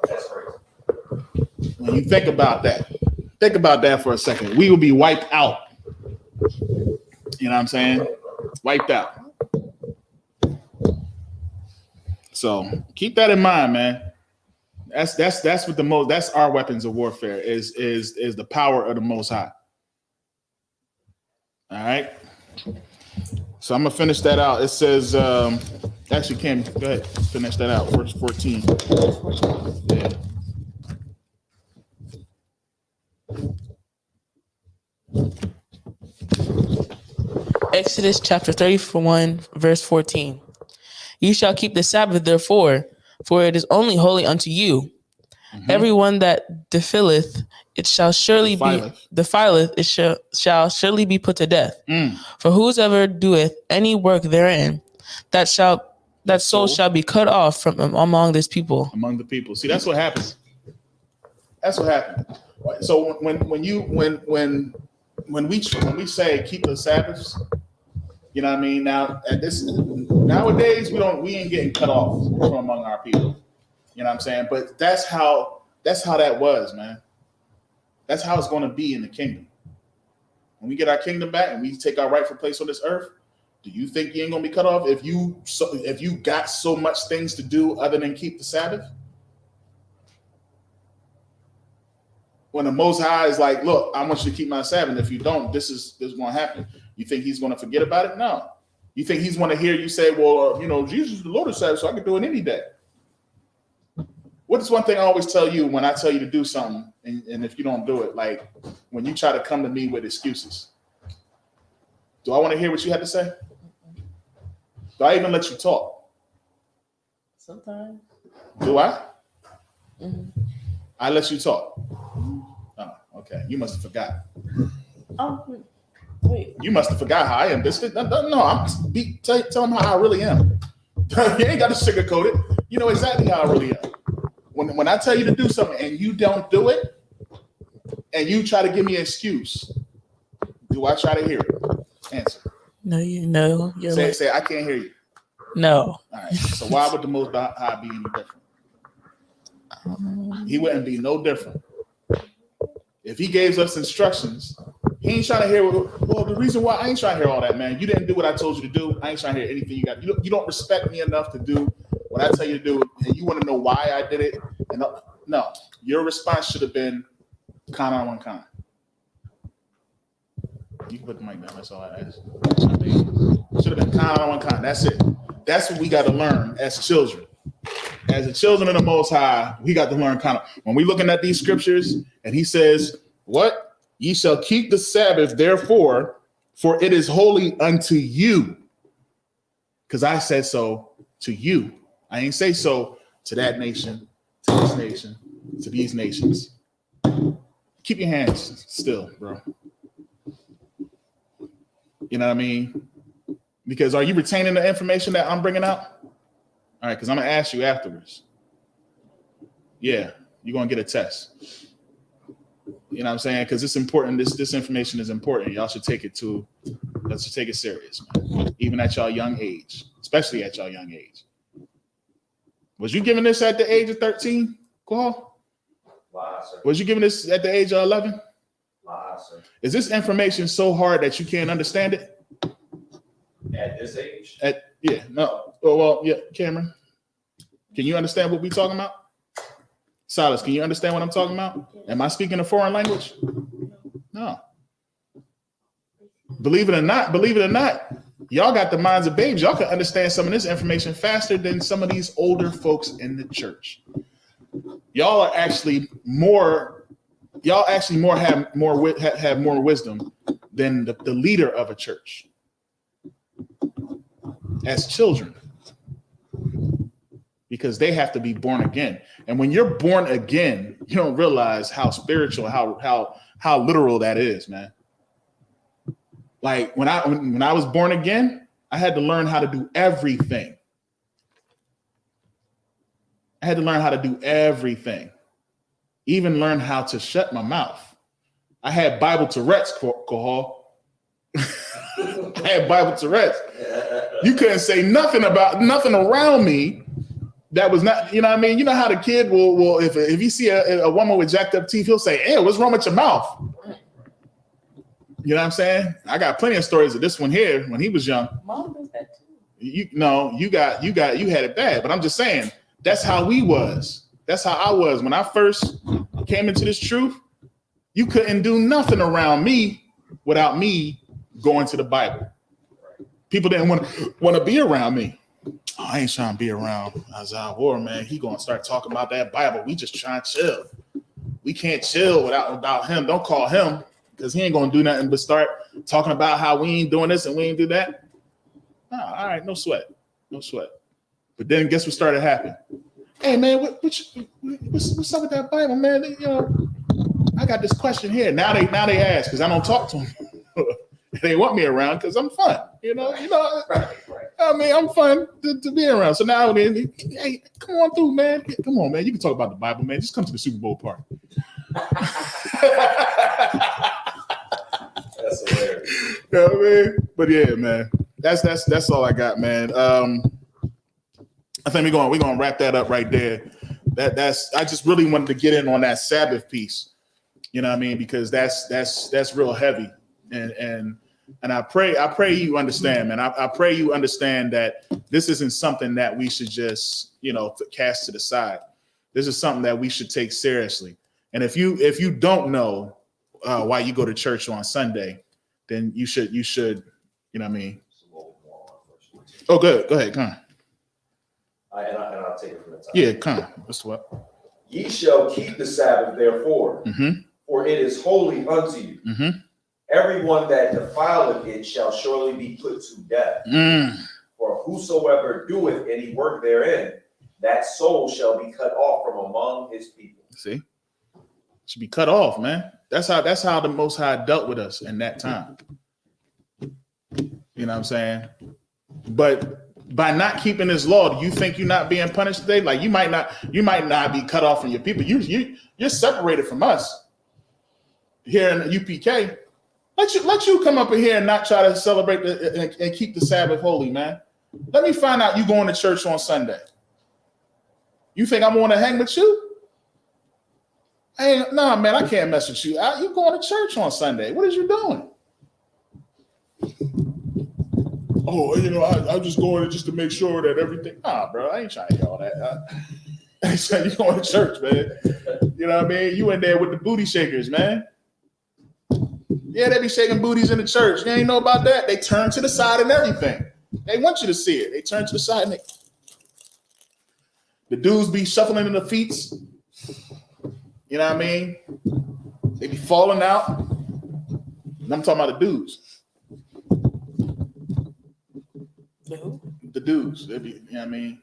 That's crazy. When you think about that for a second. We will be wiped out. You know what I'm saying? Wiped out. So keep that in mind, man. That's what that's our weapons of warfare is the power of the Most High. All right. So I'm gonna finish that out. It says, actually, Cam, go ahead, finish that out. Verse 14. Yeah. Exodus chapter 31, verse 14. You shall keep the Sabbath, therefore, for it is only holy unto you. Mm-hmm. Everyone that defileth, it shall surely defileth, it shall surely be put to death. For whosoever doeth any work therein, that soul shall be cut off from among this people. Among the people. See, that's what happens. That's what happened. So when we say keep the Sabbaths, you know what I mean? Now nowadays we ain't getting cut off from among our people. You know what I'm saying? But that's how that was, man. That's how it's going to be in the kingdom. When we get our kingdom back and we take our rightful place on this earth, do you think you ain't going to be cut off if you got so much things to do other than keep the Sabbath? When the Most High is like, look, I want you to keep my Sabbath. If you don't, this is going to happen. You think he's going to forget about it? No. You think he's going to hear you say, well, Jesus is the Lord of Sabbath, so I can do it any day. What is one thing I always tell you when I tell you to do something, and if you don't do it, like when you try to come to me with excuses? Do I want to hear what you had to say? Do I even let you talk? Sometimes. Do I? Mm-hmm. I let you talk. Oh, okay. You must have forgot. Wait. You must have forgot how I am. No, tell them how I really am. You ain't got to sugarcoat it. You know exactly how I really am. When I tell you to do something and you don't do it, and you try to give me an excuse, do I try to hear it? Answer. No, you know. Say, I can't hear you. No. All right. So why would the Most High be any different? He wouldn't be no different. If he gave us instructions, he ain't trying to hear, well, the reason why I ain't trying to hear all that, man. You didn't do what I told you to do. I ain't trying to hear anything you got. You don't respect me enough to do what I tell you to do, and you want to know why I did it. And no, your response should have been kind on one kind. You can put the mic down. That's all I asked. Should have been kind on one kind. That's it. That's what we got to learn as children. As the children of the Most High, we got to learn kind of when we looking at these scriptures, and he says, "What ye shall keep the Sabbath, therefore, for it is holy unto you." Because I said so to you. I ain't say so to that nation, to this nation, to these nations. Keep your hands still, bro. You know what I mean? Because are you retaining the information that I'm bringing out? All right, because I'm going to ask you afterwards. Yeah, you're going to get a test. You know what I'm saying? Because it's important. This information is important. Y'all should take it serious, man. Even at y'all young age, especially at y'all young age. Was you giving this at the age of 13, Qual? Lie, sir. Was you giving this at the age of 11? Lie, sir. Is this information so hard that you can't understand it? At this age? Cameron, can you understand what we're talking about? Silas, can you understand what I'm talking about? Am I speaking a foreign language? No. Believe it or not, y'all got the minds of babes. Y'all can understand some of this information faster than some of these older folks in the church. Y'all are actually have more wisdom than the leader of a church. As children, because they have to be born again. And when you're born again, you don't realize how spiritual, how literal that is, man. Like when I was born again, I had to learn how to do everything. Even learn how to shut my mouth. I had Bible Tourette's, Cahal. I had Bible Tourette's. You couldn't say nothing around me that was not, you know what I mean? You know how the kid will if you see a woman with jacked up teeth, he'll say, "Hey, what's wrong with your mouth?" You know what I'm saying? I got plenty of stories of this one here when he was young. Mom does that too. You had it bad, but I'm just saying that's how we was. That's how I was when I first came into this truth. You couldn't do nothing around me without me going to the Bible. People didn't want to be around me. Oh, I ain't trying to be around Isaiah Ward, man. He gonna start talking about that Bible. We just trying to chill. We can't chill without him. Don't call him because he ain't gonna do nothing but start talking about how we ain't doing this and we ain't do that. No, all right, no sweat. But then guess what started happening? Hey man, what's up with that Bible, man? You know, I got this question here. Now they ask because I don't talk to them. They want me around because I'm fun. You know. Right. I mean, I'm fun to be around. So now, hey, come on through, man. Come on, man. You can talk about the Bible, man. Just come to the Super Bowl party. That's hilarious. You know what I mean? But yeah, man. That's all I got, man. I think we're gonna wrap that up right there. I just really wanted to get in on that Sabbath piece. You know what I mean? Because that's real heavy. And I pray you understand, man. I pray you understand that this isn't something that we should just, cast to the side. This is something that we should take seriously. And if you don't know why you go to church on Sunday, then you should, you know what I mean? Oh, good. Go ahead, come on. And I'll take it from the top. Yeah, come on. What's what? Ye shall keep the Sabbath, therefore, for it is holy unto you. Everyone that defileth it shall surely be put to death. For whosoever doeth any work therein, that soul shall be cut off from among his people. See? Should be cut off, man. That's how the Most High dealt with us in that time. You know what I'm saying? But by not keeping this law, do you think you're not being punished today? Like you might not be cut off from your people. You're separated from us here in the UPK. Let you come up in here and not try to celebrate and keep the Sabbath holy, man. Let me find out you going to church on Sunday. You think I'm going to hang with you? Nah, man, I can't mess with you. You going to church on Sunday? What is you doing? Oh, I'm just going just to make sure that everything. Nah, bro, I ain't trying to hear all that. I ain't saying you going to church, man. You know what I mean? You in there with the booty shakers, man. Yeah, they be shaking booties in the church. You ain't know about that. They turn to the side and everything. They want you to see it. They turn to the side and the dudes be shuffling in the feet. You know what I mean? They be falling out. And I'm talking about the dudes. The dudes. They be, you know what I mean?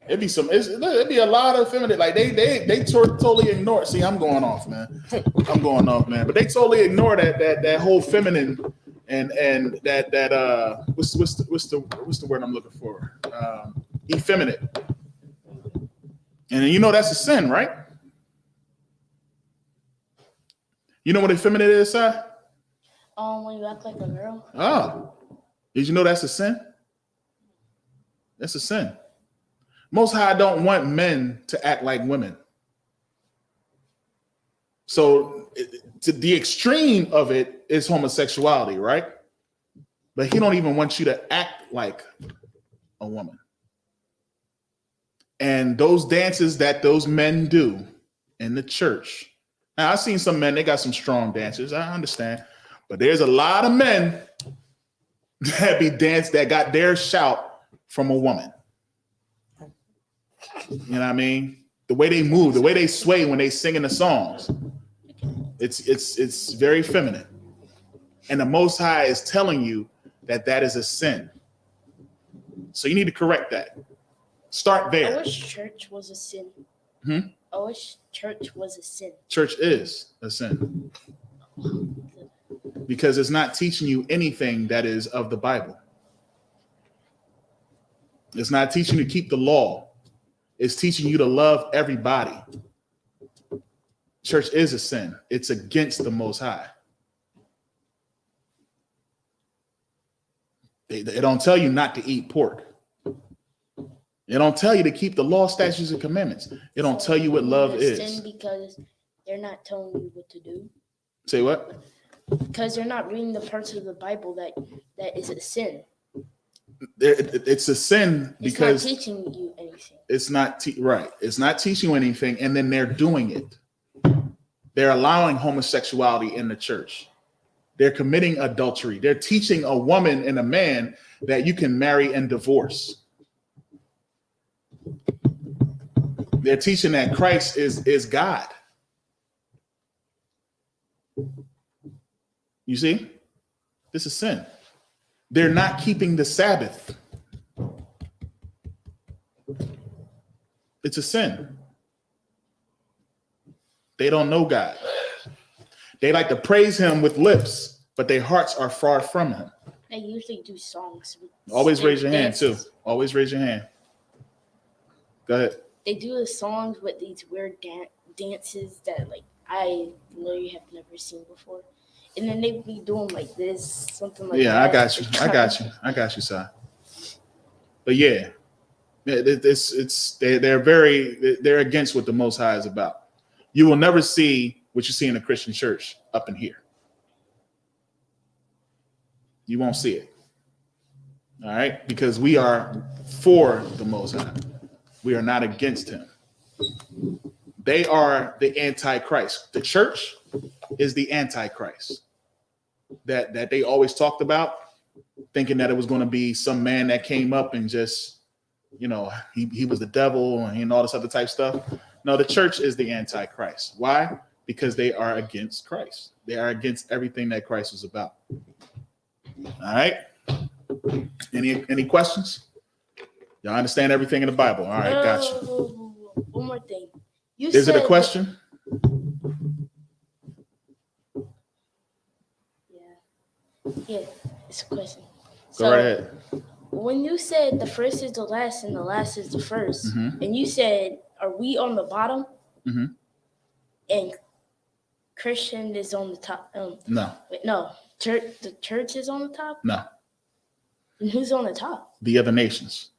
It'd be a lot of feminine, like they totally ignore. See, I'm going off, man. But they totally ignore that whole feminine and that what's the word I'm looking for? Effeminate. And you know that's a sin, right? You know what effeminate is, Si? When you act like a girl. Oh, did you know that's a sin? That's a sin. Most High don't want men to act like women. So to the extreme of it is homosexuality, right? But he don't even want you to act like a woman. And those dances that those men do in the church. Now, I've seen some men, they got some strong dancers, I understand. But there's a lot of men that got their shout from a woman. You know what I mean? The way they move, the way they sway when they sing the songs. It's very feminine. And the Most High is telling you that is a sin. So you need to correct that. Start there. I wish church was a sin. I wish church was a sin. Church is a sin. Because it's not teaching you anything that is of the Bible. It's not teaching you to keep the law. It's teaching you to love everybody. Church is a sin. It's against the Most High. They don't tell you not to eat pork. They don't tell you to keep the law, statutes, and commandments. They don't tell you what love is. Sin because they're not telling you what to do. Say what? Because they're not reading the parts of the Bible that is a sin. It's a sin because it's not teaching you anything. It's not right. It's not teaching you anything, and then they're doing it. They're allowing homosexuality in the church. They're committing adultery. They're teaching a woman and a man that you can marry and divorce. They're teaching that Christ is God. You see? This is sin. They're not keeping the Sabbath. It's a sin. They don't know God. They like to praise him with lips, but their hearts are far from him. They usually do songs. Always raise your hand, too. Always raise your hand. Go ahead. They do the songs with these weird dances that, like, I literally have never seen before. And then they be doing like this, something like that. Yeah, I got you, Si. But yeah, they're against what the Most High is about. You will never see what you see in a Christian church up in here. You won't see it. All right? Because we are for the Most High. We are not against him. They are the Antichrist. The church is the Antichrist that they always talked about, thinking that it was going to be some man that came up and just, he was the devil and all this other type stuff. No, the church is the Antichrist. Why? Because they are against Christ. They are against everything that Christ was about. All right. Any questions? Y'all understand everything in the Bible? All right, gotcha. One more thing. Is it a question? Yeah, it's a question. Go right ahead. When you said the first is the last and the last is the 1st, and you said, are we on the bottom? And Christian is on the top. No. Wait, no. The church is on the top? No. And who's on the top? The other nations.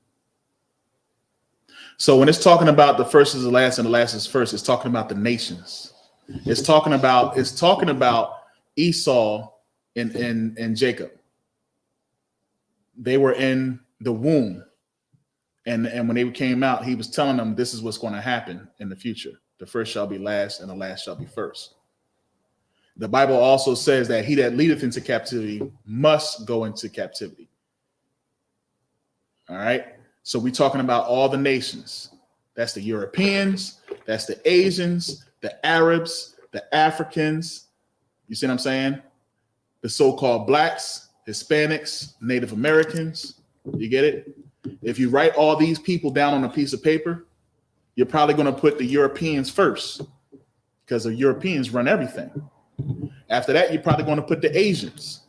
So when it's talking about the first is the last and the last is first, it's talking about the nations. It's talking about Esau and Jacob. They were in the womb. And when they came out, he was telling them this is what's going to happen in the future. The first shall be last and the last shall be first. The Bible also says that he that leadeth into captivity must go into captivity. All right. So we're talking about all the nations. That's the Europeans. That's the Asians, the Arabs, the Africans. You see what I'm saying? The so-called blacks, Hispanics, Native Americans. You get it? If you write all these people down on a piece of paper, you're probably going to put the Europeans first because the Europeans run everything. After that, you're probably going to put the Asians.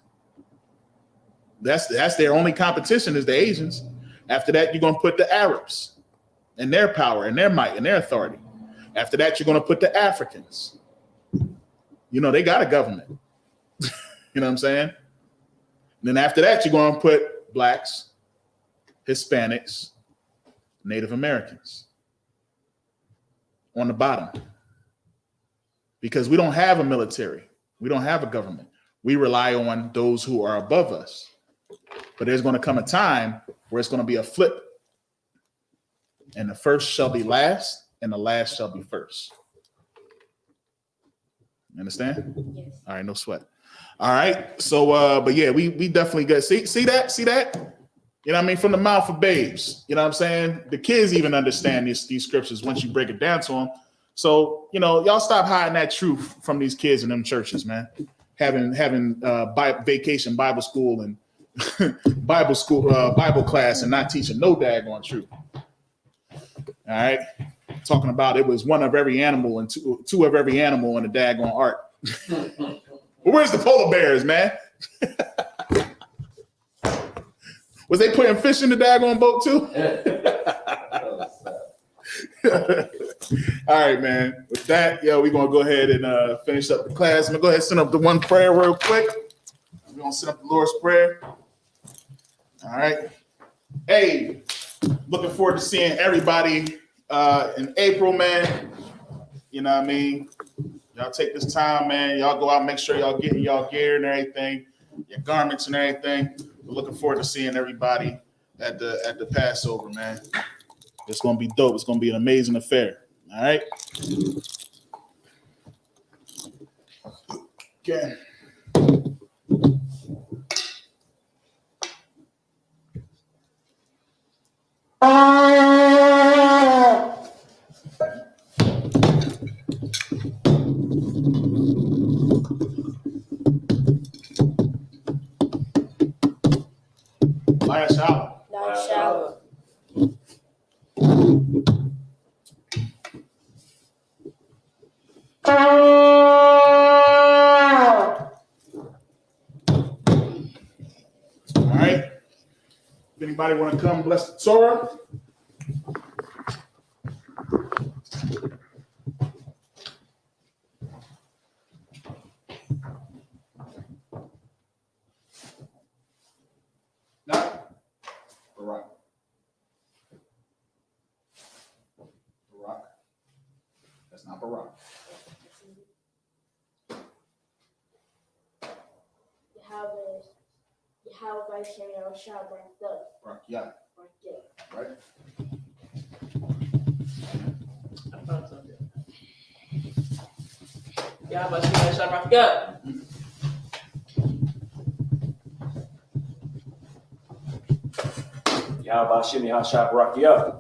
That's their only competition is the Asians. After that, you're going to put the Arabs and their power and their might and their authority. After that, you're going to put the Africans. You know, they got a government. You know what I'm saying? And then after that, you're going to put blacks, Hispanics, Native Americans on the bottom. Because we don't have a military. We don't have a government. We rely on those who are above us. But there's going to come a time where it's going to be a flip. And the first shall be last, and the last shall be first. You understand? Yes. All right, no sweat. All right. So but yeah, we definitely got see that? You know what I mean? From the mouth of babes. You know what I'm saying? The kids even understand these scriptures once you break it down to them. So, you know, y'all stop hiding that truth from these kids in them churches, man. Having vacation Bible school and Bible class and not teaching no daggone truth. All right. Talking about it was one of every animal and two of every animal in the daggone ark. Well, where's the polar bears, man? Was they putting fish in the daggone boat too? All right, man. With that, we're going to go ahead and finish up the class. I'm going to go ahead and send up the one prayer real quick. We're going to send up the Lord's Prayer. All right. Hey, looking forward to seeing everybody in April, man. You know what I mean? Y'all take this time, man. Y'all go out and make sure y'all getting y'all gear and everything, your garments and everything. We're looking forward to seeing everybody at the Passover, man. It's going to be dope. It's going to be an amazing affair. All right? Okay. Last hour. Last shower. All right. If anybody want to come bless the Torah? No? Barack. Barack. That's not Barack. How by Samuel shall bring the Yeah. Right. Yeah, but she shall rock up. Yahweh Shimmy Hashab Rakia.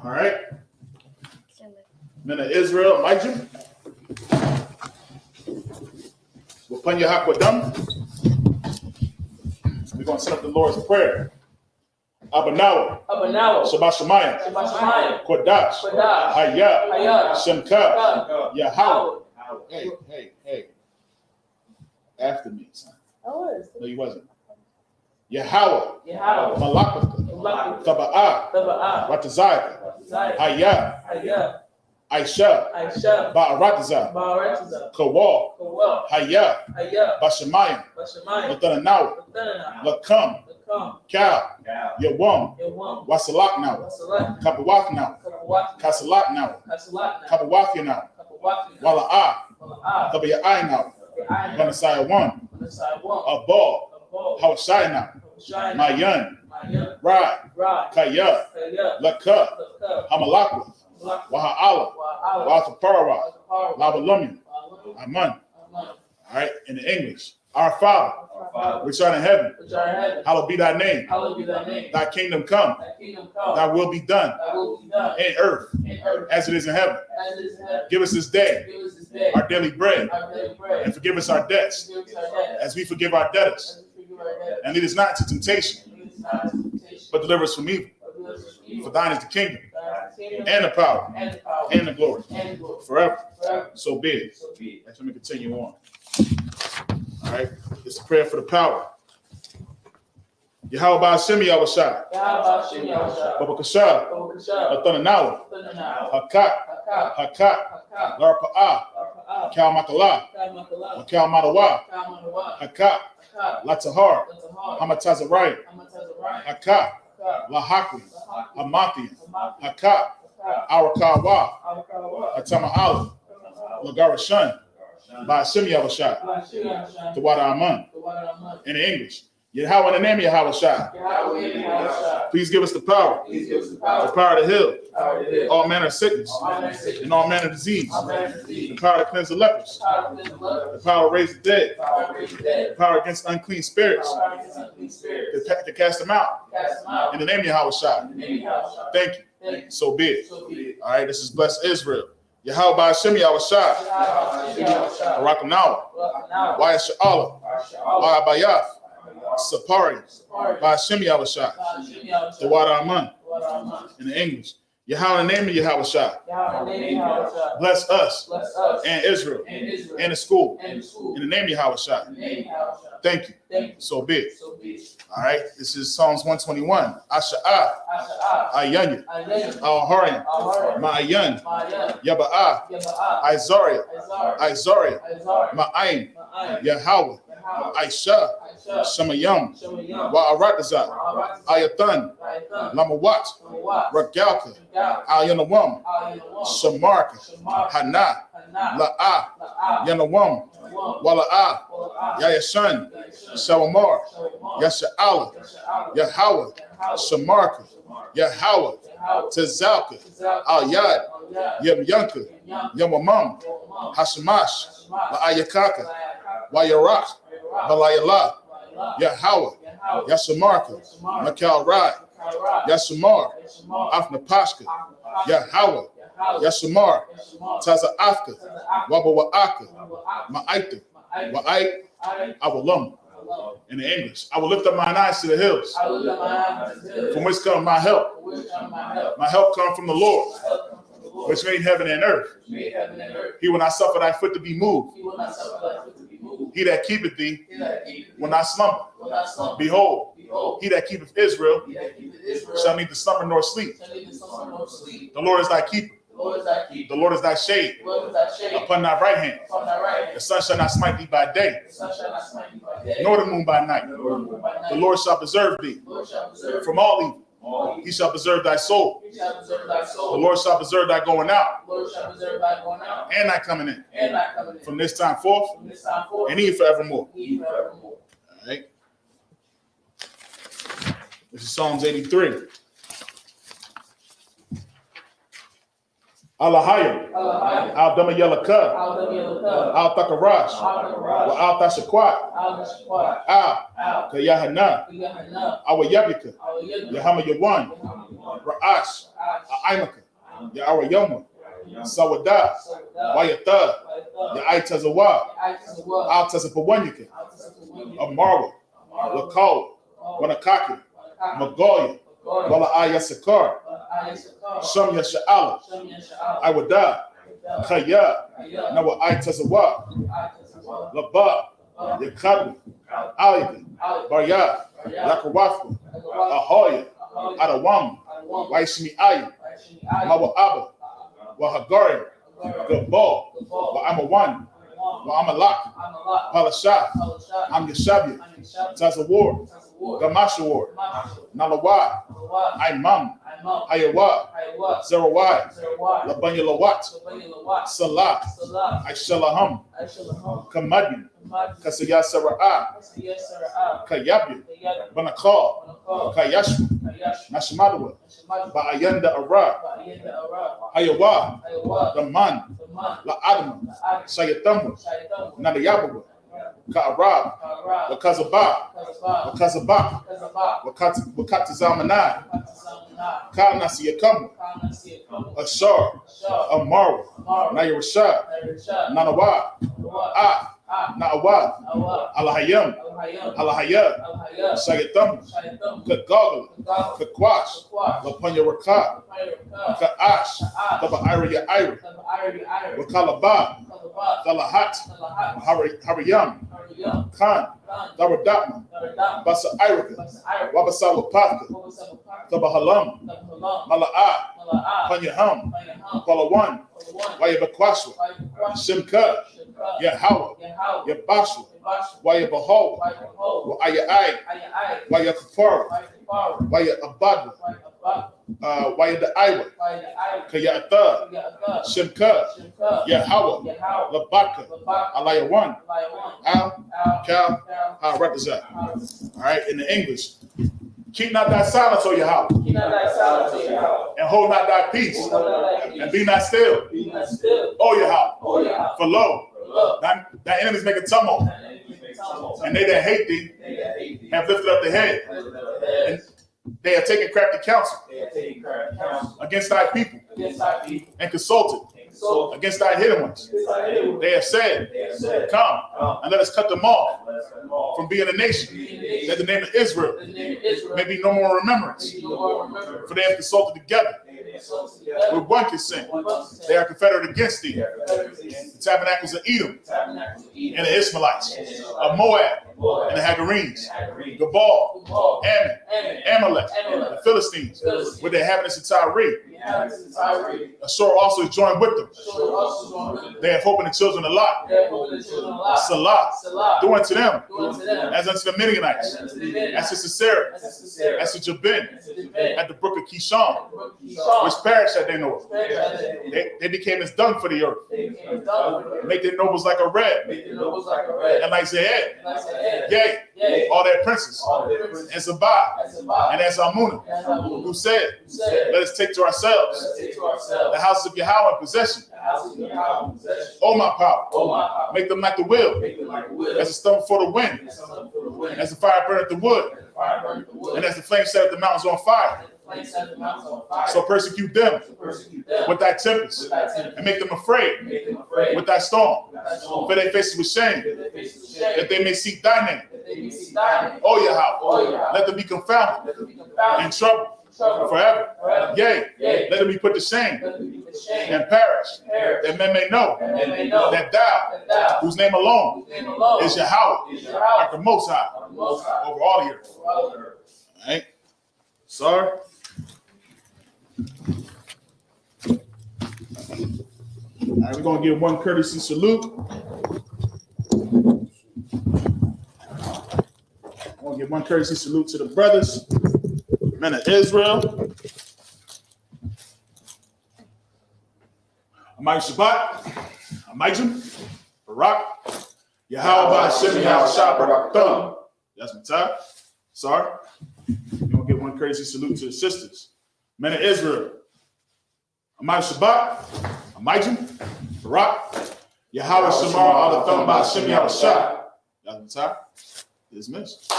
All right. Men of Israel, Elijah. Wapanya Hakwadam. We're going to set up the Lord's Prayer. Abanawa. Shabbat Shemayim. Kodash. Hayah. Shemka. Yahweh. Hey. After me, son. No, you wasn't. Yahweh. Malakah. Taba'ah. Ratazayah. Hayah. Aisha. Ba'aratazah. Kawal. Hayah. Bashamayim. Latananawa. Lakam. Kal. Yawam. Wasalak now. Kapawak now. Kasalak now. Kapawaki now. Wala'ah. Kabaya'ai now. Vanasaya 1. Abal. Hawashai now. Mayan. Rad. Kaya. Laka. Hamalakwa. Waha'ala. Watapara. Labalumian. Aman. All right, in the English. Our Father, which art in heaven, hallowed be thy name. Thy kingdom come. Thy will be done in earth as it is in heaven. Give us this day our daily bread, and forgive us our debts as we forgive our debtors. And lead us not into temptation, but deliver us from evil. For thine is the kingdom, and the power and the glory forever. So be it. Let me continue on. All right. It's a prayer for the power. Yahweh Ba'ashem Yahushua. Baba Kasha. Athanawa. Hakat. Hakat. Larpa'ah. Kal Makala. Kal Madawa. Hakat. Latahar. Hamatazariah. Hakat. Lahakli. Hamathi. Hakat. Arakawa. Hatama Ali. Lagarashan. Ba'ashem Yahushua. The Wada Aman. In English. Yahweh, in the name of Yahushua. Please give us the power. The power to heal all manner of sickness and all manner of disease. The power to cleanse the lepers. The power to raise the dead. The power against unclean spirits. To cast them out. In the name of Yahushua. Thank you. So be it. All right, this is Blessed Israel. Yahweh Ba'ashem Yahushua. Barakanawa. Waya Sha'ala. Waya Bayath. Sapari, Ba'ashem Yahushua, the Wada Aman, in the English. Yahweh, in the name of Yahushua. Bless us and Israel and the school in the name of Yahushua. Thank you. So be it. All right. This is Psalms 121. Asha'ah, Ayanya, Al-Harian, Ma'ayan, Yaba'ah, Izaria, Ma'ayin, Yahweh, Aisha, Shamayam, Wa'aratazah, Ayathan, Lamawat, Ragalka, Al-Yanawam, Shamarka, Hana, La'ah, Yanawam, Wala'ah, Yayashan, Shawamar, Yasha'ala, Yahweh, Shamarka, Yahweh, Tazalka, Al-Yad, Yamyanka, Yamamam, Hashamash, La'ayakaka, Wayarak, Balayala, Yahweh, Yashamarka, Makal Rai, Yashamar, Afnapashka, Yahweh, Yashamar, Taza Afka, Wabawa'aka, Ma'aita, Wa'ait, Awalum. In the English, I will lift up mine eyes to the hills. From which comes my help. My help comes from the Lord, which made heaven and earth. He will not suffer thy foot to be moved. He that keepeth thee will not slumber. Behold, he that keepeth Israel shall neither slumber nor sleep. The Lord is thy keeper. The Lord is thy shade upon thy right hand. The sun shall not smite thee by day, nor the moon by night. The Lord shall preserve thee from all evil. He shall preserve thy soul. The Lord shall preserve thy going out and thy coming in from this time forth and even forevermore. All right. This is Psalms 83. Alahayim, Al Damayelaka, Al Takarash, Al Tashakwat, Al Kayahana, Al Yabika, Yahama Yawan, Ra'ash, Aimaka, Ya'ara Yoma, Sawada, Wayata, Ya'itazawa, Al Tasapawanyaka, Amarwa, Wakal, Wanakaki, Magoya, Wala Ayasakar, Sham Yasha'ala, I would die. Kaya, Nawa Aitazawa, Laba, Yakadu, Aliga, Barya, Lakawafu, Ahoya, Adawam, Waishmi Ayi, Mawa Abba, Wahagari, Gabal, Wa'amawan, Wa'amalak, Palasha, Am Yashabia, Tazawar, Gamashawar, Nalawa, Imam, Ayawa, Zerawai, Labanya Lawat, Salah, Aishalaham, Kamadi, Kasaya Sara'a, Kayabi, Banakal, Kayashma, Nashmadawa, Ba'ayanda Ara, Ayawa, Daman, La Adama, Sayatamu, Nadayabawa, Ka'arab, Wakazaba, Wakatizamanai, Kanasiyakamu, Ashar, Amara, Nayarashad, Nanawa, Na'awad, Alahayam, Alahayad, Shayatam, Kagogla, Kakwash, Lapanya Raka, Kaash, Ira Ira, Wakalaba, Dalahat, Hariyam, Khan, Daradatma, Basa Irika, Wabasawa Paka, Tabahalam, Mala'a, Panyaham, Palawan, Wayabakwashwa, Shimka, Yahawa, Yabashwa, Wayabaho, Wayai, Wayakapara, Wayabadwa, Wayadaiwa, Kayata, Shimka, Yahawa, Labaka, Alayawan, Al, Cal, Haratazah. All right, in the English. Keep not thy silence, O Yahweh, and hold not thy peace, and be not still, O Yahweh. For lo, thy enemies make a tumult, and they that hate thee have lifted up their head, and they have taken crafty counsel against thy people, and consulted against thy hidden ones. They have said, come, and let us cut them off from being a nation, that the name of Israel may be no more remembrance. For they have consulted together with one consent. They are confederate against thee. The tabernacles of Edom and the Ishmaelites, of Moab and the Hagarenes, Gabal, Ammon, Amalek, the Philistines, with the inhabitants of Tyre. Ashur also is joined with them. They have hope in the children of Lot. Salah, do unto them as unto the Midianites, as to Sisera, as to Jabin, at the brook of Kishon, which perished at their north. They became as dung for the earth. Make their nobles like a red, and like Zahed. Yea, all their princes, and Zabah, and as Amunah, who said, let us take to ourselves the house of Yahweh in possession. O my power, make them like the wheel, as a stone before the wind, as the fire burneth the wood, and as the flame set the mountains on fire. So persecute them with thy tempest, and make them afraid with thy storm. For their faces with shame, that they may seek thy name. O Yahweh, let them be confounded and troubled forever. Yea, let them be put to shame and perish, that men may know that thou, whose name alone is Yahweh, art the Most High over all the earth. All right. Sorry. All right, we're going to give one courtesy salute. I'm going to give one courtesy salute to the brothers, men of Israel. Amay Shabbat, Amayjim, Barak, Yahweh Hashem, Yahweh Shabbat, that's my time. Sorry. We're going to give one courtesy salute to the sisters, men of Israel. Amay Shabbat, Amayjim, Barak, Yahweh Shamar, Alatham, Hashem, Yahweh Shabbat. That's my time. Dismissed. All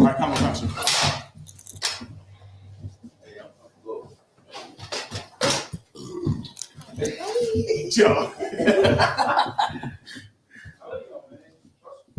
right, come on, Yo.